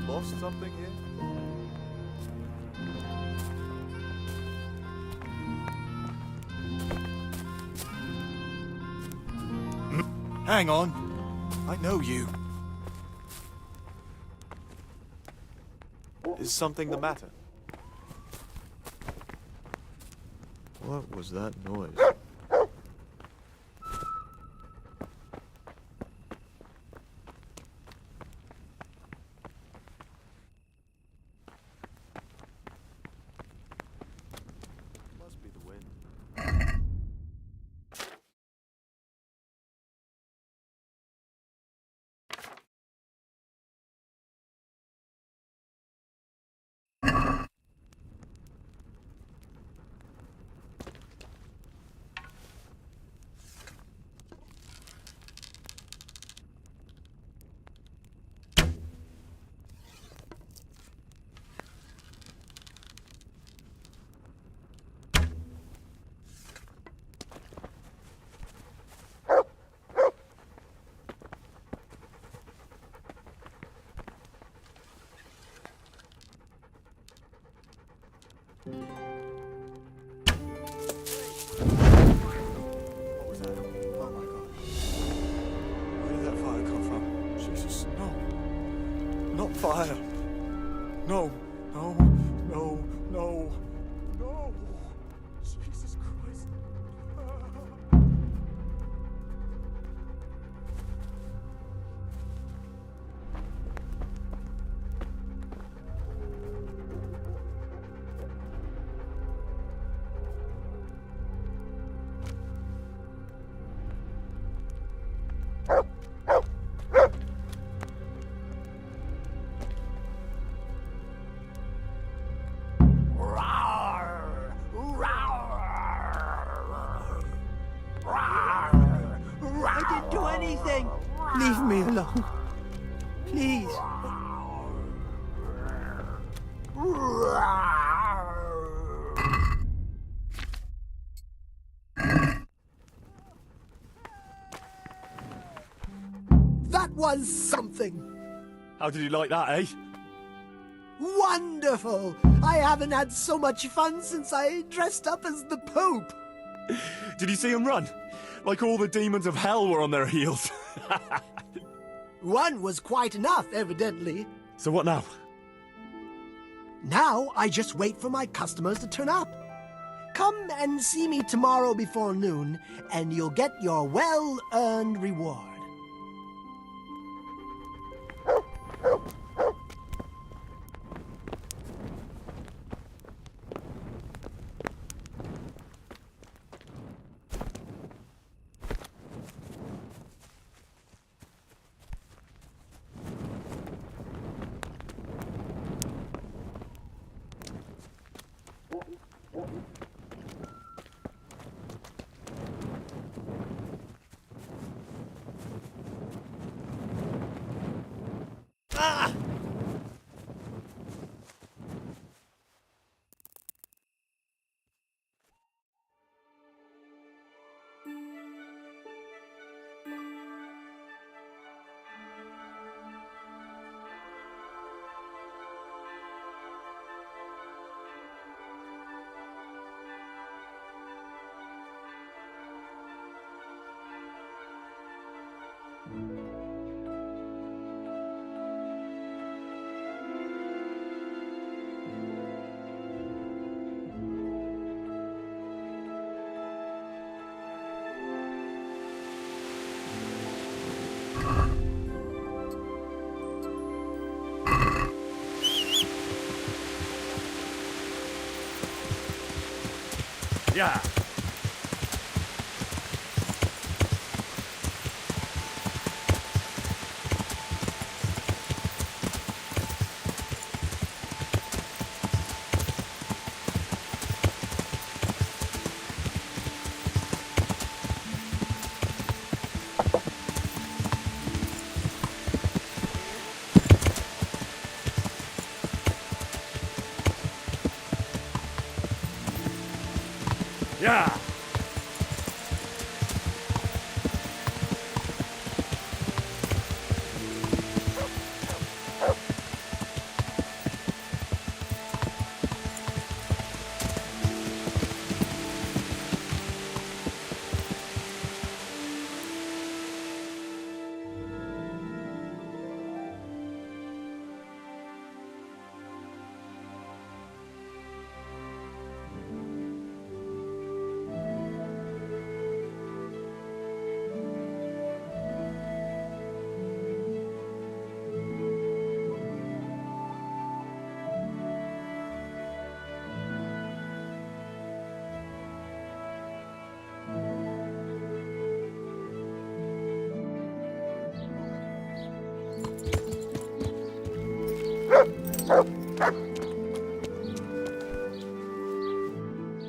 Speaker 2: Lost something here? Hang on. I know you. Is something the matter? What was that noise? Must be the wind.
Speaker 3: What was that? Oh my god. Where did that fire come from? Jesus, no. Not fire. No, no, no, no, no. Jesus Christ.
Speaker 10: I didn't do anything. Leave me alone. Please. That was something.
Speaker 4: How did you like that, eh?
Speaker 10: Wonderful! I haven't had so much fun since I dressed up as the Pope.
Speaker 4: Did you see him run? Like all the demons of hell were on their heels.
Speaker 10: One was quite enough, evidently.
Speaker 4: So what now?
Speaker 10: Now I just wait for my customers to turn up. Come and see me tomorrow before noon, and you'll get your well-earned reward.
Speaker 4: Yeah. Yeah.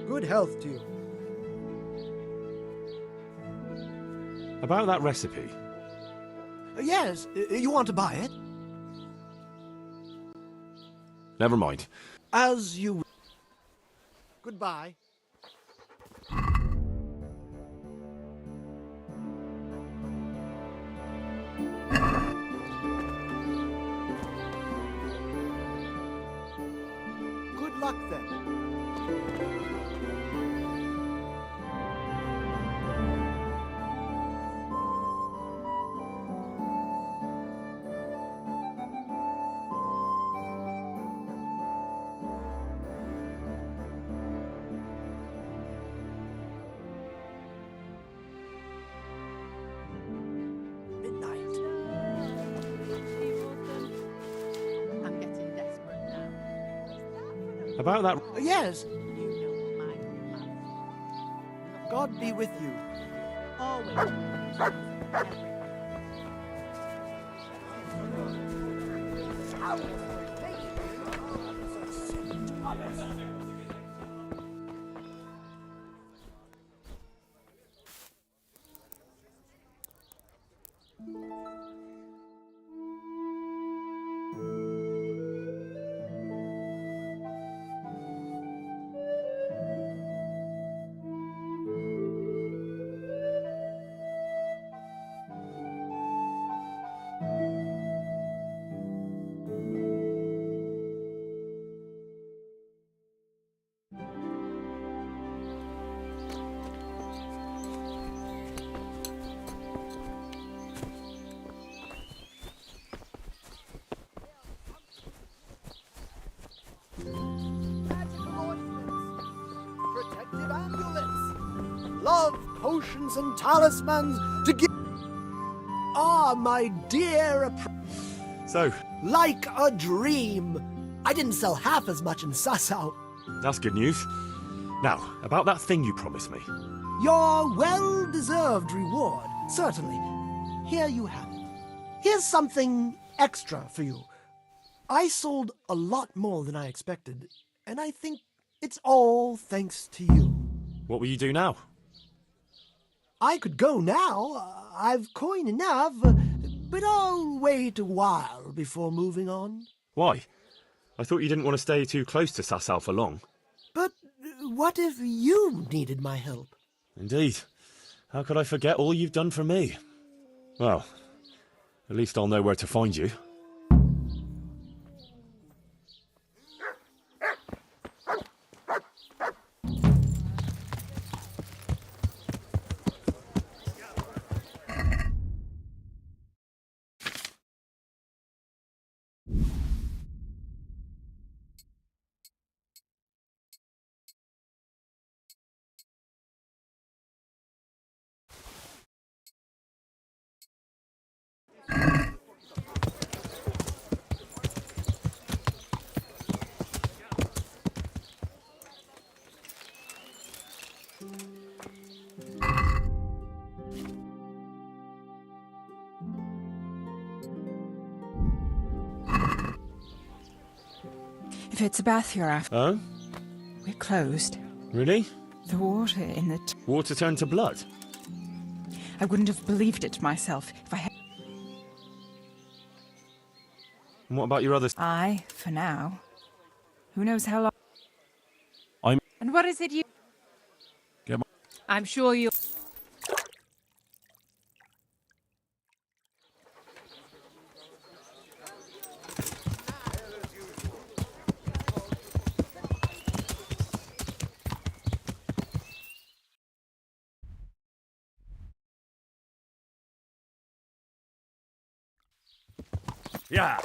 Speaker 10: Good health to you.
Speaker 4: About that recipe.
Speaker 10: Yes, you want to buy it?
Speaker 4: Never mind.
Speaker 10: As you... Goodbye. Good luck then.
Speaker 4: About that...
Speaker 10: Yes. God be with you.
Speaker 1: Protective amulets, love potions and talismans to give. Ah, my dear,
Speaker 4: So,
Speaker 10: like a dream. I didn't sell half as much in Sasau.
Speaker 4: that's good news. Now, about that thing you promised me.
Speaker 10: Your well-deserved reward, certainly. Here you have it. Here's something extra for you. I sold a lot more than I expected, and I think it's all thanks to you.
Speaker 4: What will you do now?
Speaker 10: I could go now. I've coin enough, but I'll wait a while before moving on.
Speaker 4: Why? I thought you didn't want to stay too close to Sasau for long.
Speaker 10: But what if you needed my help?
Speaker 4: Indeed. How could I forget all you've done for me? Well, at least I'll know where to find you.
Speaker 12: If it's a bath you're after,
Speaker 4: Oh?
Speaker 12: we're closed.
Speaker 4: Really?
Speaker 12: The water in the...
Speaker 4: Water turned to blood?
Speaker 12: I wouldn't have believed it myself if I had...
Speaker 4: And what about your others?
Speaker 12: For now. Who knows how long...
Speaker 5: I'm...
Speaker 12: And what is it you... I'm sure you...
Speaker 4: Yeah.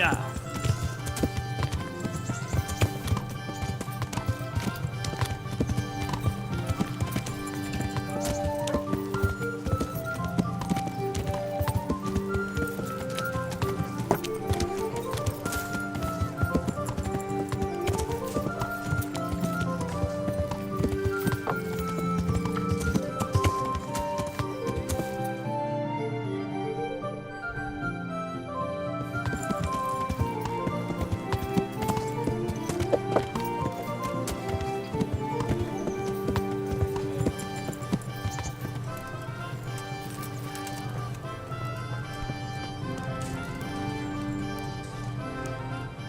Speaker 8: Yeah.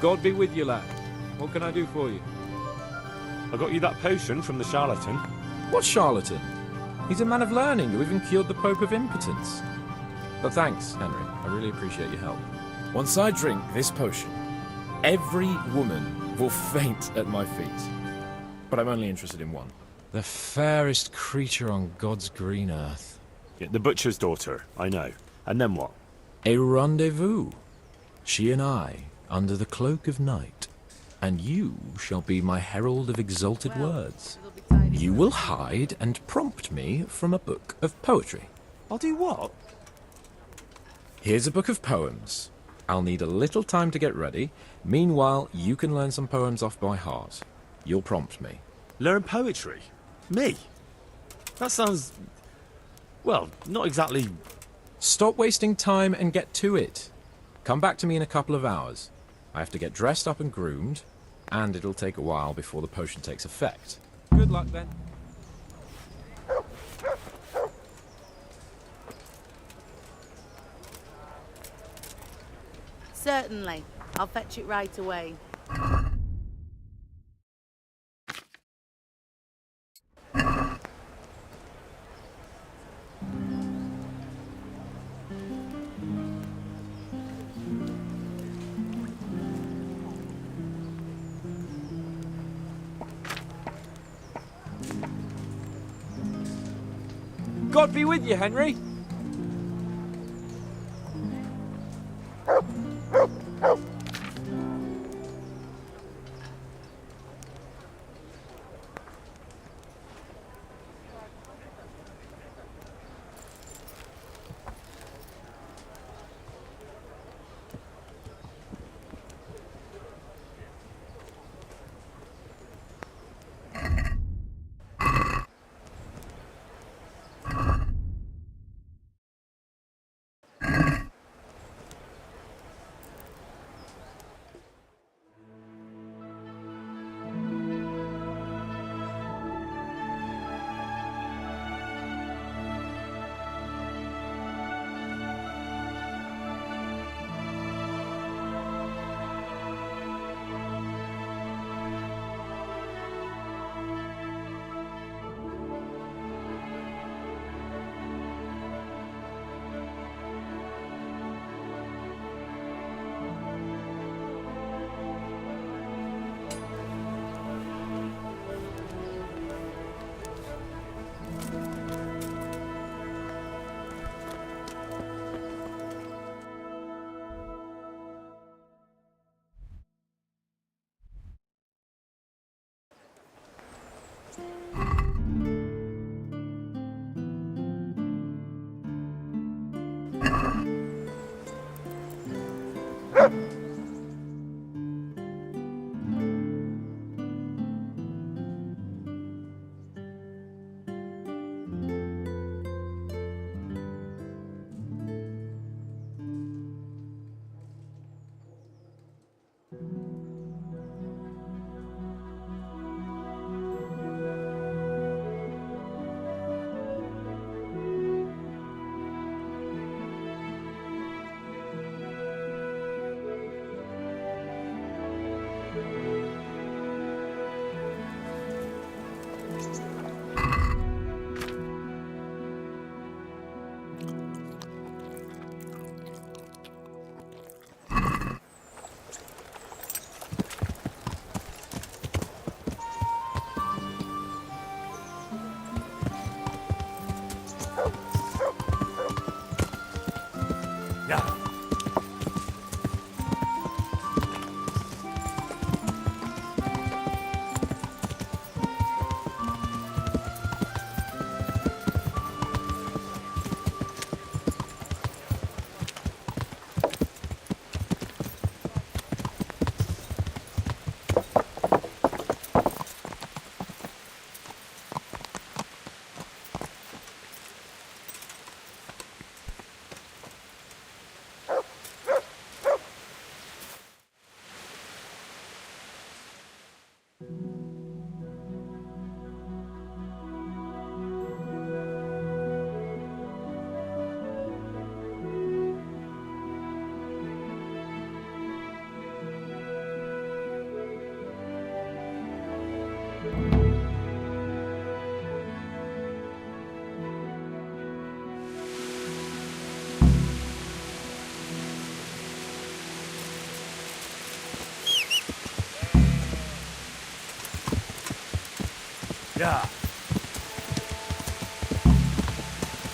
Speaker 13: God be with you, lad. What can I do for you?
Speaker 4: I got you that potion from the charlatan.
Speaker 13: What charlatan? He's a man of learning who even cured the Pope of impotence. But thanks, Henry. I really appreciate your help.
Speaker 14: Once I drink this potion, every woman will faint at my feet. But I'm only interested in one.
Speaker 13: The fairest creature on God's green earth.
Speaker 4: Yeah, the butcher's daughter, I know. And then what?
Speaker 13: A rendezvous. She and I, under the cloak of night. And you shall be my herald of exalted words. You will hide and prompt me from a book of poetry.
Speaker 4: I'll do what?
Speaker 13: Here's a book of poems. I'll need a little time to get ready. Meanwhile, you can learn some poems off by heart. You'll prompt me.
Speaker 4: Learn poetry? Me? That sounds... well, not exactly...
Speaker 13: Stop wasting time and get to it. Come back to me in a couple of hours. I have to get dressed up and groomed, and it'll take a while before the potion takes effect. Good luck, then.
Speaker 6: Certainly. I'll fetch it right away.
Speaker 13: God be with you, Henry.
Speaker 14: Yeah.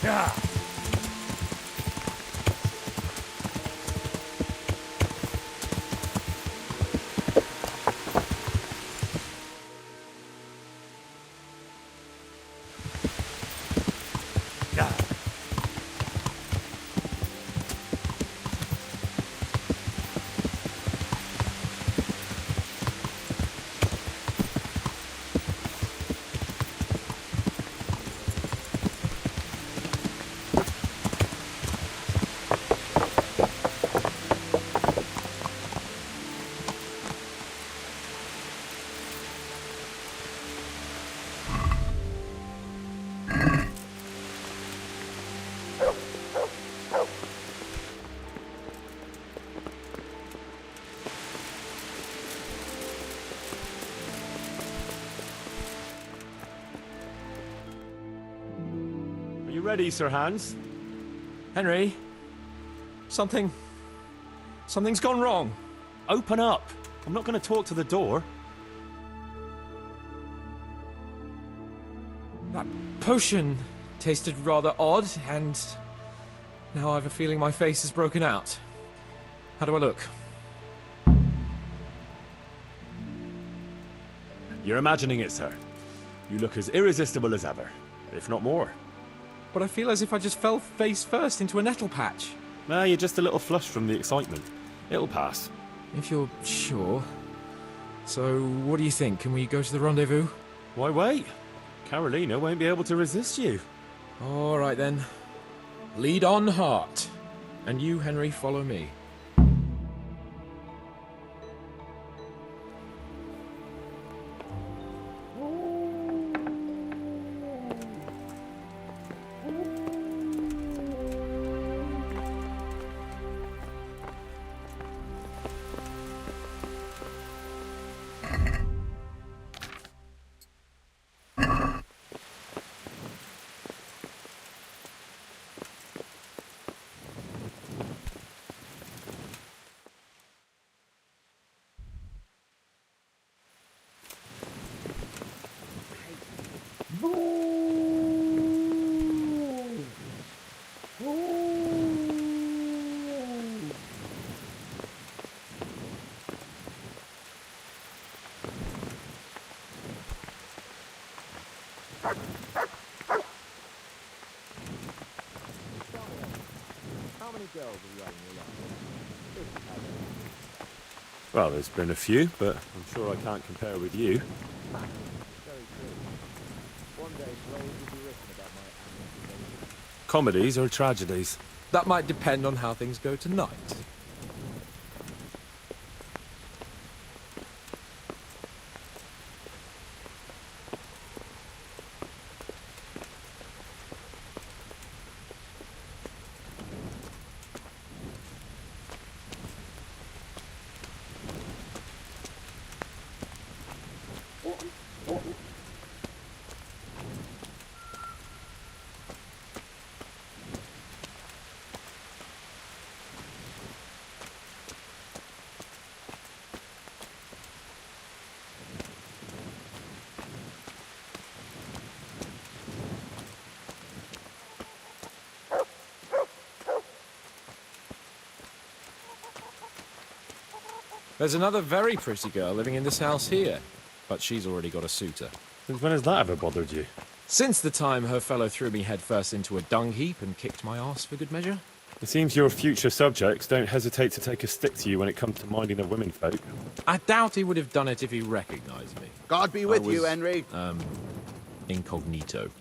Speaker 14: Yeah.
Speaker 4: Are you ready, Sir Hans?
Speaker 13: Henry, something's gone wrong.
Speaker 4: Open up. I'm not going to talk to the door.
Speaker 13: That potion tasted rather odd, and now I have a feeling my face is broken out. How do I look?
Speaker 4: You're imagining it, sir. You look as irresistible as ever, if not more.
Speaker 13: But I feel as if I just fell face first into a nettle patch.
Speaker 4: Nah, you're just a little flushed from the excitement. It'll pass.
Speaker 13: If you're sure. So, what do you think? Can we go to the rendezvous?
Speaker 4: Why wait? Carolina won't be able to resist you.
Speaker 13: All right then. Lead on, Hart. And you, Henry, follow me.
Speaker 4: Well, there's been a few, but I'm sure I can't compare with you. Comedies or tragedies?
Speaker 13: That might depend on how things go tonight. There's another very pretty girl living in this house here, but she's already got a suitor.
Speaker 4: Since when has that ever bothered you?
Speaker 13: Since the time her fellow threw me headfirst into a dung heap and kicked my arse for good measure.
Speaker 4: It seems your future subjects don't hesitate to take a stick to you when it comes to minding the women folk.
Speaker 13: I doubt he would have done it if he recognized me.
Speaker 1: God be with you, Henry.
Speaker 13: Incognito.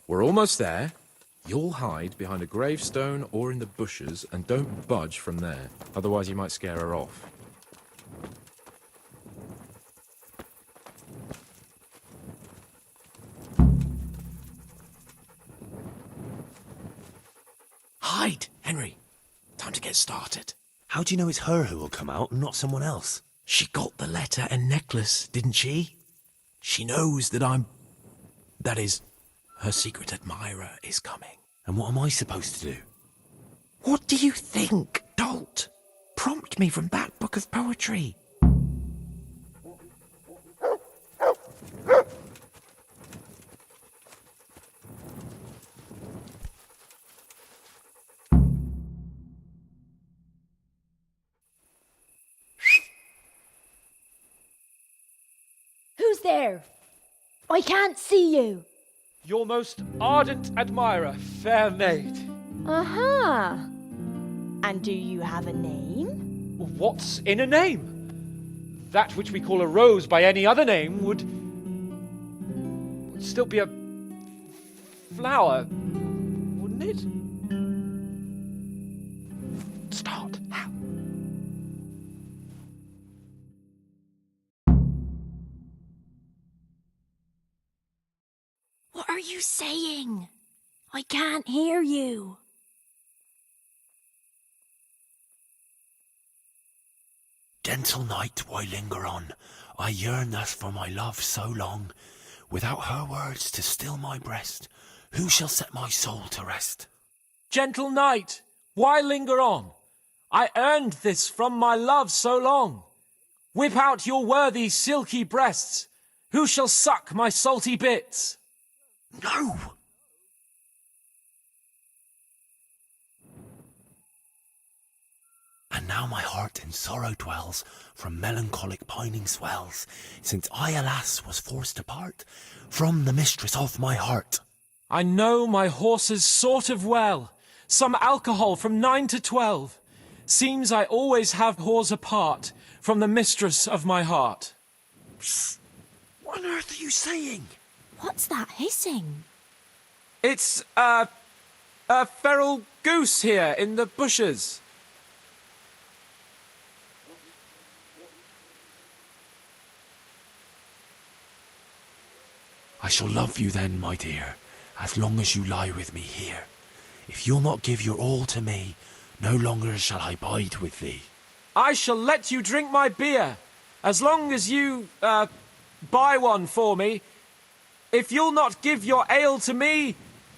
Speaker 13: We're almost there. You'll hide behind a gravestone or in the bushes and don't budge from there. Otherwise you might scare her off. Hide, Henry. Time to get started.
Speaker 4: How do you know it's her who will come out and not someone else?
Speaker 13: She got the letter and necklace, didn't she? She knows that that is, her secret admirer is coming.
Speaker 4: And what am I supposed to do?
Speaker 13: What do you think, dolt? Prompt me from that book of poetry.
Speaker 15: Who's there? I can't see you.
Speaker 16: Your most ardent admirer, fair maid.
Speaker 15: Uh-huh. And do you have a name?
Speaker 16: What's in a name? That which we call a rose by any other name would still be a flower, wouldn't it? Start. How?
Speaker 15: What are you saying? I can't hear you.
Speaker 4: Gentle night, why linger on? I yearn thus for my love so long. Without her words to still my breast, who shall set my soul to rest?
Speaker 16: Gentle night, why linger on? I earned this from my love so long. Whip out your worthy silky breasts. Who shall suck my salty bits?
Speaker 4: No! And now my heart in sorrow dwells, from melancholic pining swells, since I, alas, was forced to part from the mistress of my heart.
Speaker 16: I know my horses sort of well, some alcohol from 9 to 12. Seems I always have whores apart from the mistress of my heart.
Speaker 4: Psst! What on earth are you saying?
Speaker 15: What's that hissing?
Speaker 16: It's, a feral goose here in the bushes.
Speaker 4: I shall love you then, my dear, as long as you lie with me here. If you'll not give your all to me, no longer shall I bide with thee.
Speaker 16: I shall let you drink my beer, as long as you, buy one for me. If you'll not give your ale to me,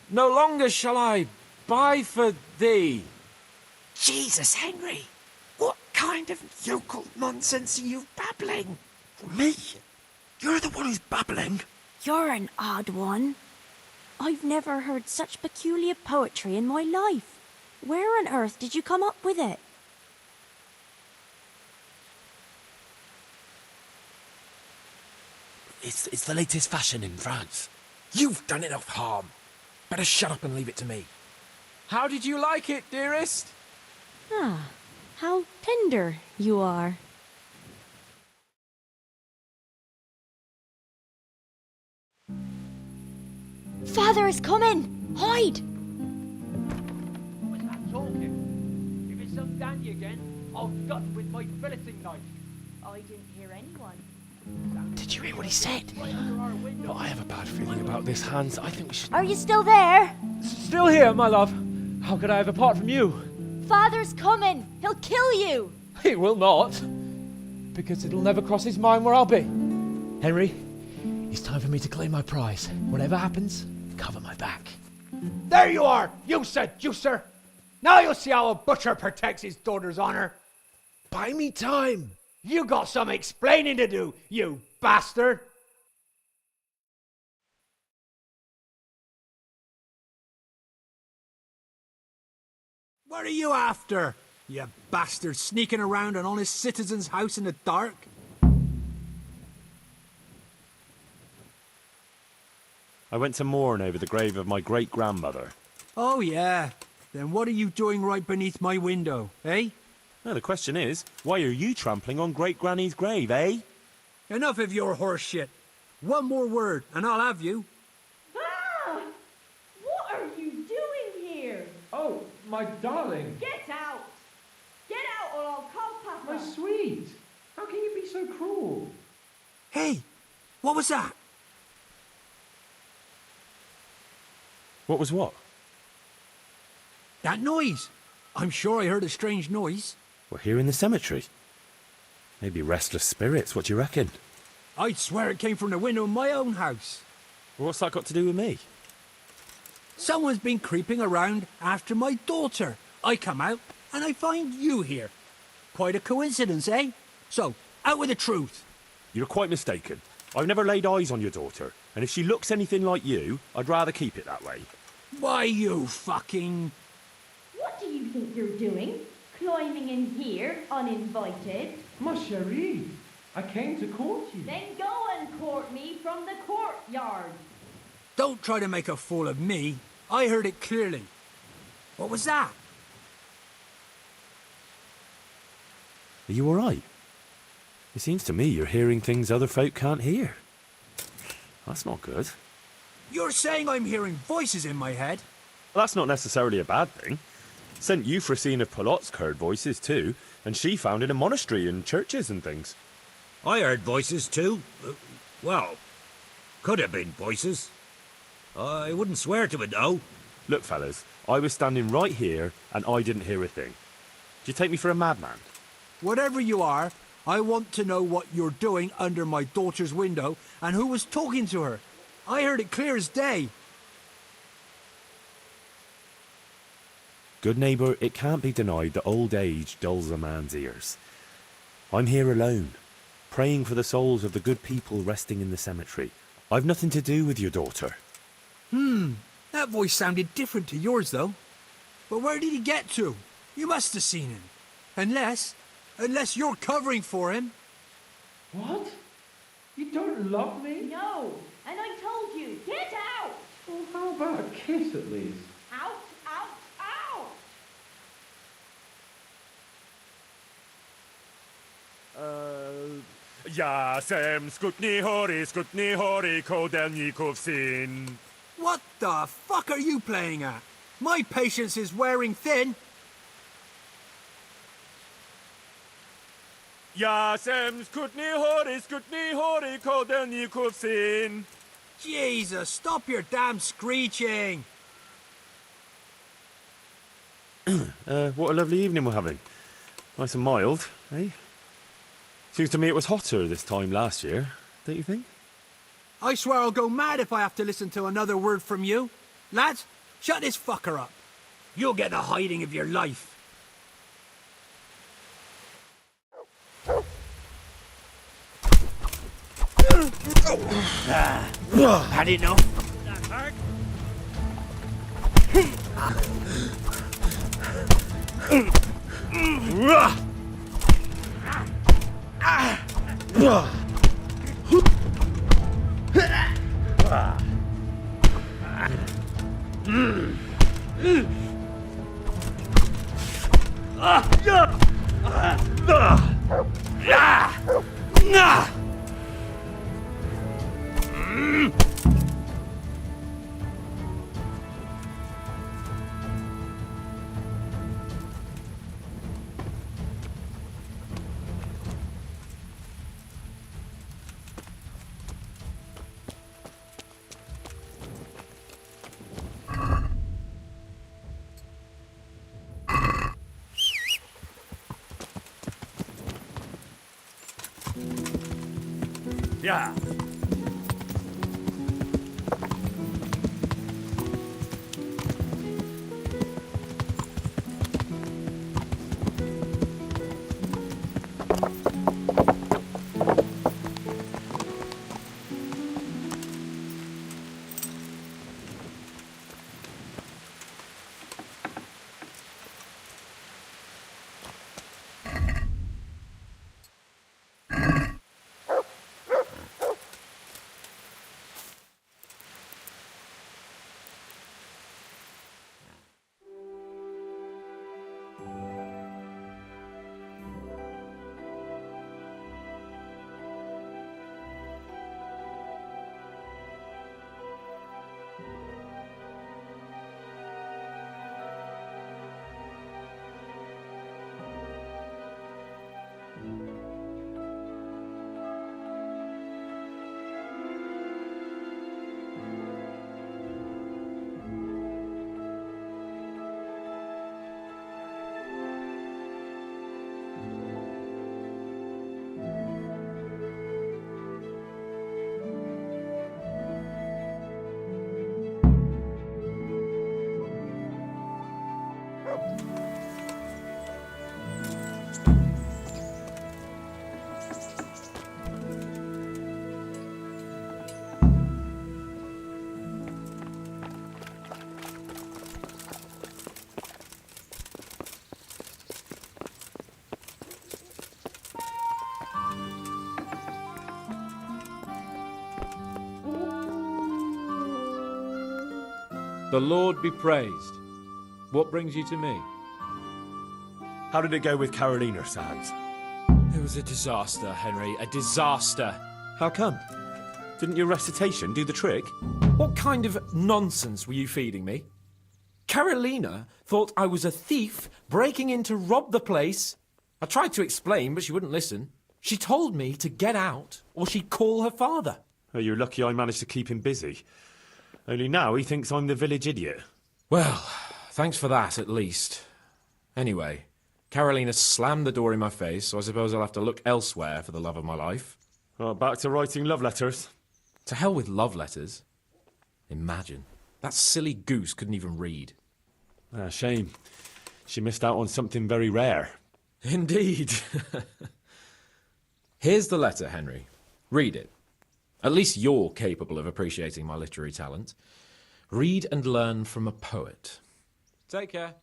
Speaker 16: no longer shall I buy for thee.
Speaker 13: Jesus, Henry! What kind of yokel nonsense are you babbling?
Speaker 4: Me? You're the one who's babbling?
Speaker 15: You're an odd one. I've never heard such peculiar poetry in my life. Where on earth did you come up with it?
Speaker 4: It's the latest fashion in France.
Speaker 13: You've done enough harm. Better shut up and leave it to me.
Speaker 16: How did you like it, dearest?
Speaker 15: Ah, how tender you are. Father is coming! Hide!
Speaker 7: Who was that talking? If it's some dandy again, I'll gut with my filleting knife.
Speaker 15: I didn't hear anyone.
Speaker 4: Did you hear what he said? But I have a bad feeling about this, Hans. I think we should...
Speaker 15: Are you still there?
Speaker 16: Still here, my love. How could I have apart from you?
Speaker 15: Father's coming! He'll kill you!
Speaker 16: He will not. Because it'll never cross his mind where I'll be. Henry, it's time for me to claim my prize. Whatever happens, cover my back.
Speaker 1: There you are, you seducer! Now you'll see how a butcher protects his daughter's honor.
Speaker 2: Buy me time.
Speaker 1: You got some explaining to do, you bastard!
Speaker 10: What are you after, you bastard, sneaking around an honest citizen's house in the dark?
Speaker 4: I went to mourn over the grave of my great-grandmother.
Speaker 10: Oh, yeah. Then what are you doing right beneath my window, eh?
Speaker 4: No, the question is, why are you trampling on great-granny's grave, eh?
Speaker 10: Enough of your horse shit. One more word, and I'll have you.
Speaker 9: Ah! What are you doing
Speaker 17: My darling.
Speaker 18: Get out! Get out or I'll call Papa!
Speaker 17: My sweet. How can you be so cruel?
Speaker 16: Hey, what was that?
Speaker 4: What was what?
Speaker 16: That noise. I'm sure I heard a strange noise.
Speaker 4: We're here in the cemetery. Maybe restless spirits, what do you reckon?
Speaker 16: I'd swear it came from the window of my own house.
Speaker 4: Well, what's that got to do with me?
Speaker 16: Someone's been creeping around after my daughter. I come out and I find you here. Quite a coincidence, eh? So, out with the truth.
Speaker 4: You're quite mistaken. I've never laid eyes on your daughter, and if she looks anything like you, I'd rather keep it that way.
Speaker 16: Why, you fucking...
Speaker 18: What do you think you're doing? Climbing in here, uninvited?
Speaker 17: Ma chérie, I came to court you.
Speaker 18: Then go and court me from the courtyard.
Speaker 16: Don't try to make a fool of me. I heard it clearly. What was that?
Speaker 4: Are you all right? It seems to me you're hearing things other folk can't hear. That's not good.
Speaker 16: You're saying I'm hearing voices in my head?
Speaker 4: Well, that's not necessarily a bad thing. Sent Euphrosyne of Polotsk heard voices too, and she founded a monastery and churches and things.
Speaker 8: I heard voices too. Well, could have been voices. I wouldn't swear to it though.
Speaker 4: Look, fellas, I was standing right here and I didn't hear a thing. Do you take me for a madman?
Speaker 16: Whatever you are, I want to know what you're doing under my daughter's window and who was talking to her. I heard it clear as day.
Speaker 4: Good neighbour, it can't be denied that old age dulls a man's ears. I'm here alone, praying for the souls of the good people resting in the cemetery. I've nothing to do with your daughter.
Speaker 16: That voice sounded different to yours, though. But where did he get to? You must have seen him. Unless you're covering for him.
Speaker 17: What? You don't love me?
Speaker 18: No, and I told you, get out!
Speaker 17: Well, how about a kiss at least?
Speaker 18: Out, out, out!
Speaker 4: Jasem skutni hori kodelnikov syn.
Speaker 16: What the fuck are you playing at? My patience is wearing thin.
Speaker 4: Jasem skutni hori kodelnikov syn.
Speaker 16: Jesus, stop your damn screeching.
Speaker 4: What a lovely evening we're having. Nice and mild, eh? Seems to me it was hotter this time last year, don't you think?
Speaker 16: I swear I'll go mad if I have to listen to another word from you. Lads, shut this fucker up. You'll get the hiding of your life.
Speaker 1: Had enough?
Speaker 8: That hurt?
Speaker 4: Yeah.
Speaker 16: The Lord be praised. What brings you to me?
Speaker 4: How did it go with Carolina, Sans?
Speaker 16: It was a disaster, Henry. A disaster.
Speaker 4: How come? Didn't your recitation do the trick?
Speaker 16: What kind of nonsense were you feeding me? Carolina thought I was a thief breaking in to rob the place. I tried to explain, but she wouldn't listen. She told me to get out, or she'd call her father.
Speaker 4: Oh, you're lucky I managed to keep him busy. Only now he thinks I'm the village idiot.
Speaker 16: Well, thanks for that, at least. Anyway, Carolina slammed the door in my face, so I suppose I'll have to look elsewhere for the love of my life.
Speaker 4: Well, back to writing love letters.
Speaker 16: To hell with love letters. Imagine. That silly goose couldn't even read.
Speaker 4: Ah, shame. She missed out on something very rare.
Speaker 16: Indeed. Here's the letter, Henry. Read it. At least you're capable of appreciating my literary talent. Read and learn from a poet. Take care.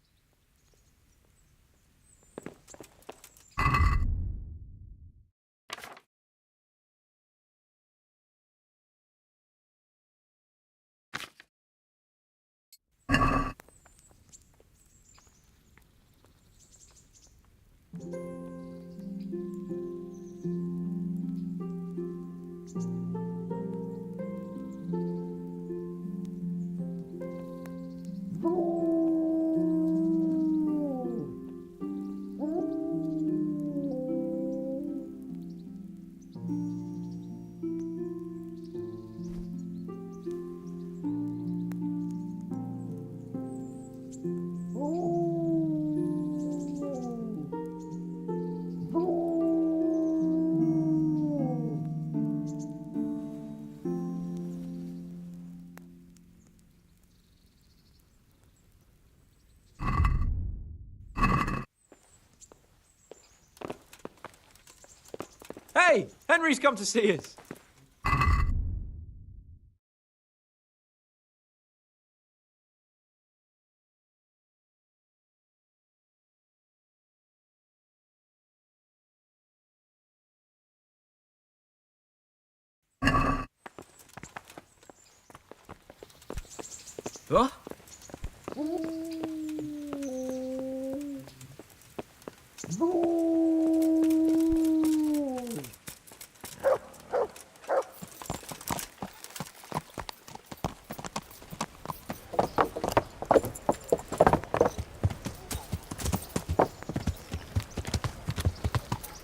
Speaker 16: Hey, Henry's come to see us. Huh?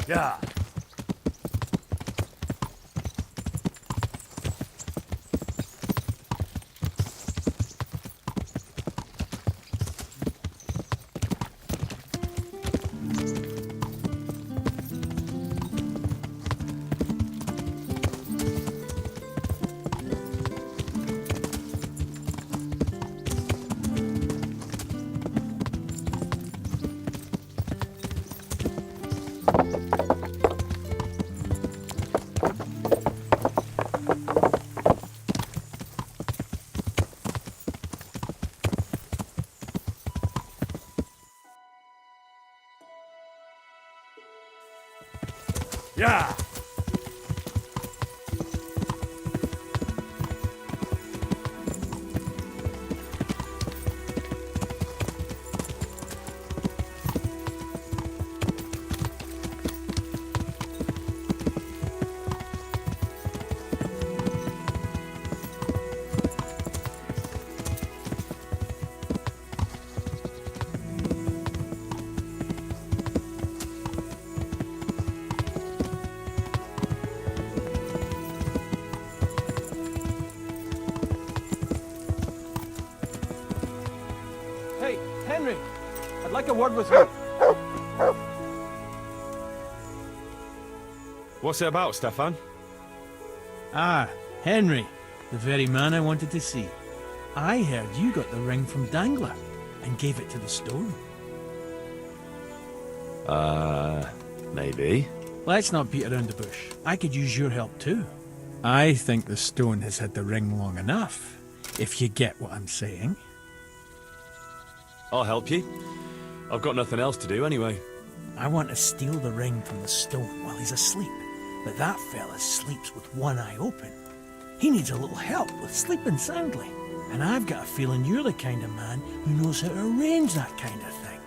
Speaker 1: Yeah. Yeah.
Speaker 16: Hey, Henry, I'd like a word with you.
Speaker 4: What's it about, Stefan?
Speaker 17: Ah, Henry, the very man I wanted to see. I heard you got the ring from Dangler and gave it to the stone.
Speaker 4: Maybe.
Speaker 17: Let's not beat around the bush. I could use your help too. I think the stone has had the ring long enough, if you get what I'm saying.
Speaker 4: I'll help you. I've got nothing else to do anyway.
Speaker 17: I want to steal the ring from the stone while he's asleep, but that fella sleeps with one eye open. He needs a little help with sleeping soundly. And I've got a feeling you're the kind of man who knows how to arrange that kind of thing.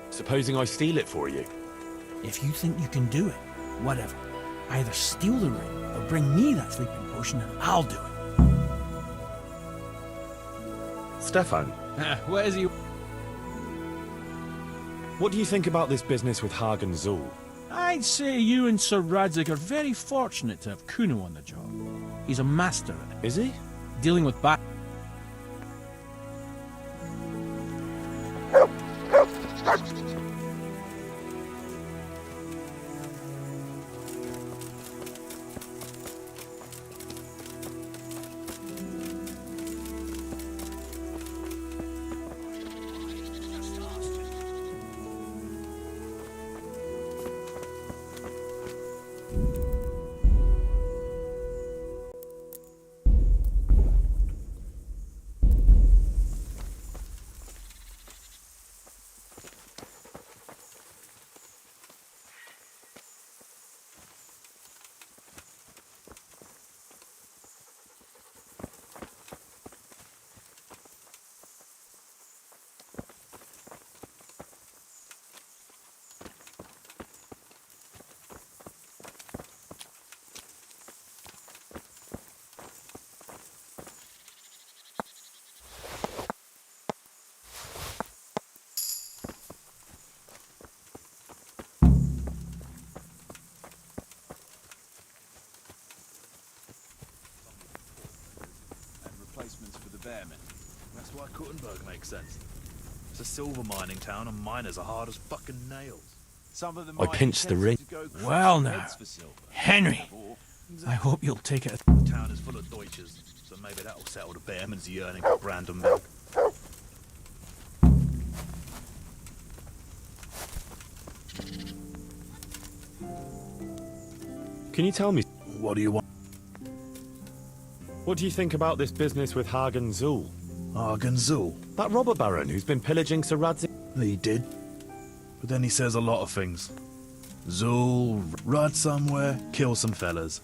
Speaker 4: Supposing I steal it for you?
Speaker 17: If you think you can do it, whatever. Either steal the ring or bring me that sleeping potion and I'll do it.
Speaker 4: Stefan,
Speaker 17: Where is he?
Speaker 4: what do you think about this business with Hagen Zul?
Speaker 17: I'd say you and Sir Radzig are very fortunate to have Kuno on the job. He's a master at it.
Speaker 4: Is he?
Speaker 17: Dealing with bat.
Speaker 19: Replacements for the bearmen. That's why Kuttenberg makes sense. It's a silver mining town and miners are hard as fucking nails. Some of them
Speaker 4: I pinched the ring.
Speaker 17: Well now, Henry, I hope you'll take it.
Speaker 19: The town is full of Deutsches, so maybe that'll settle the bearmen's yearning for Brandenburg.
Speaker 4: Can you tell me,
Speaker 19: What do you want?
Speaker 4: what do you think about this business with Hagen Zul?
Speaker 19: Hagen Zul?
Speaker 4: That robber baron who's been pillaging Sir Radzig?
Speaker 19: He did. But then he says a lot of things. Zul, ride somewhere, kill some fellas.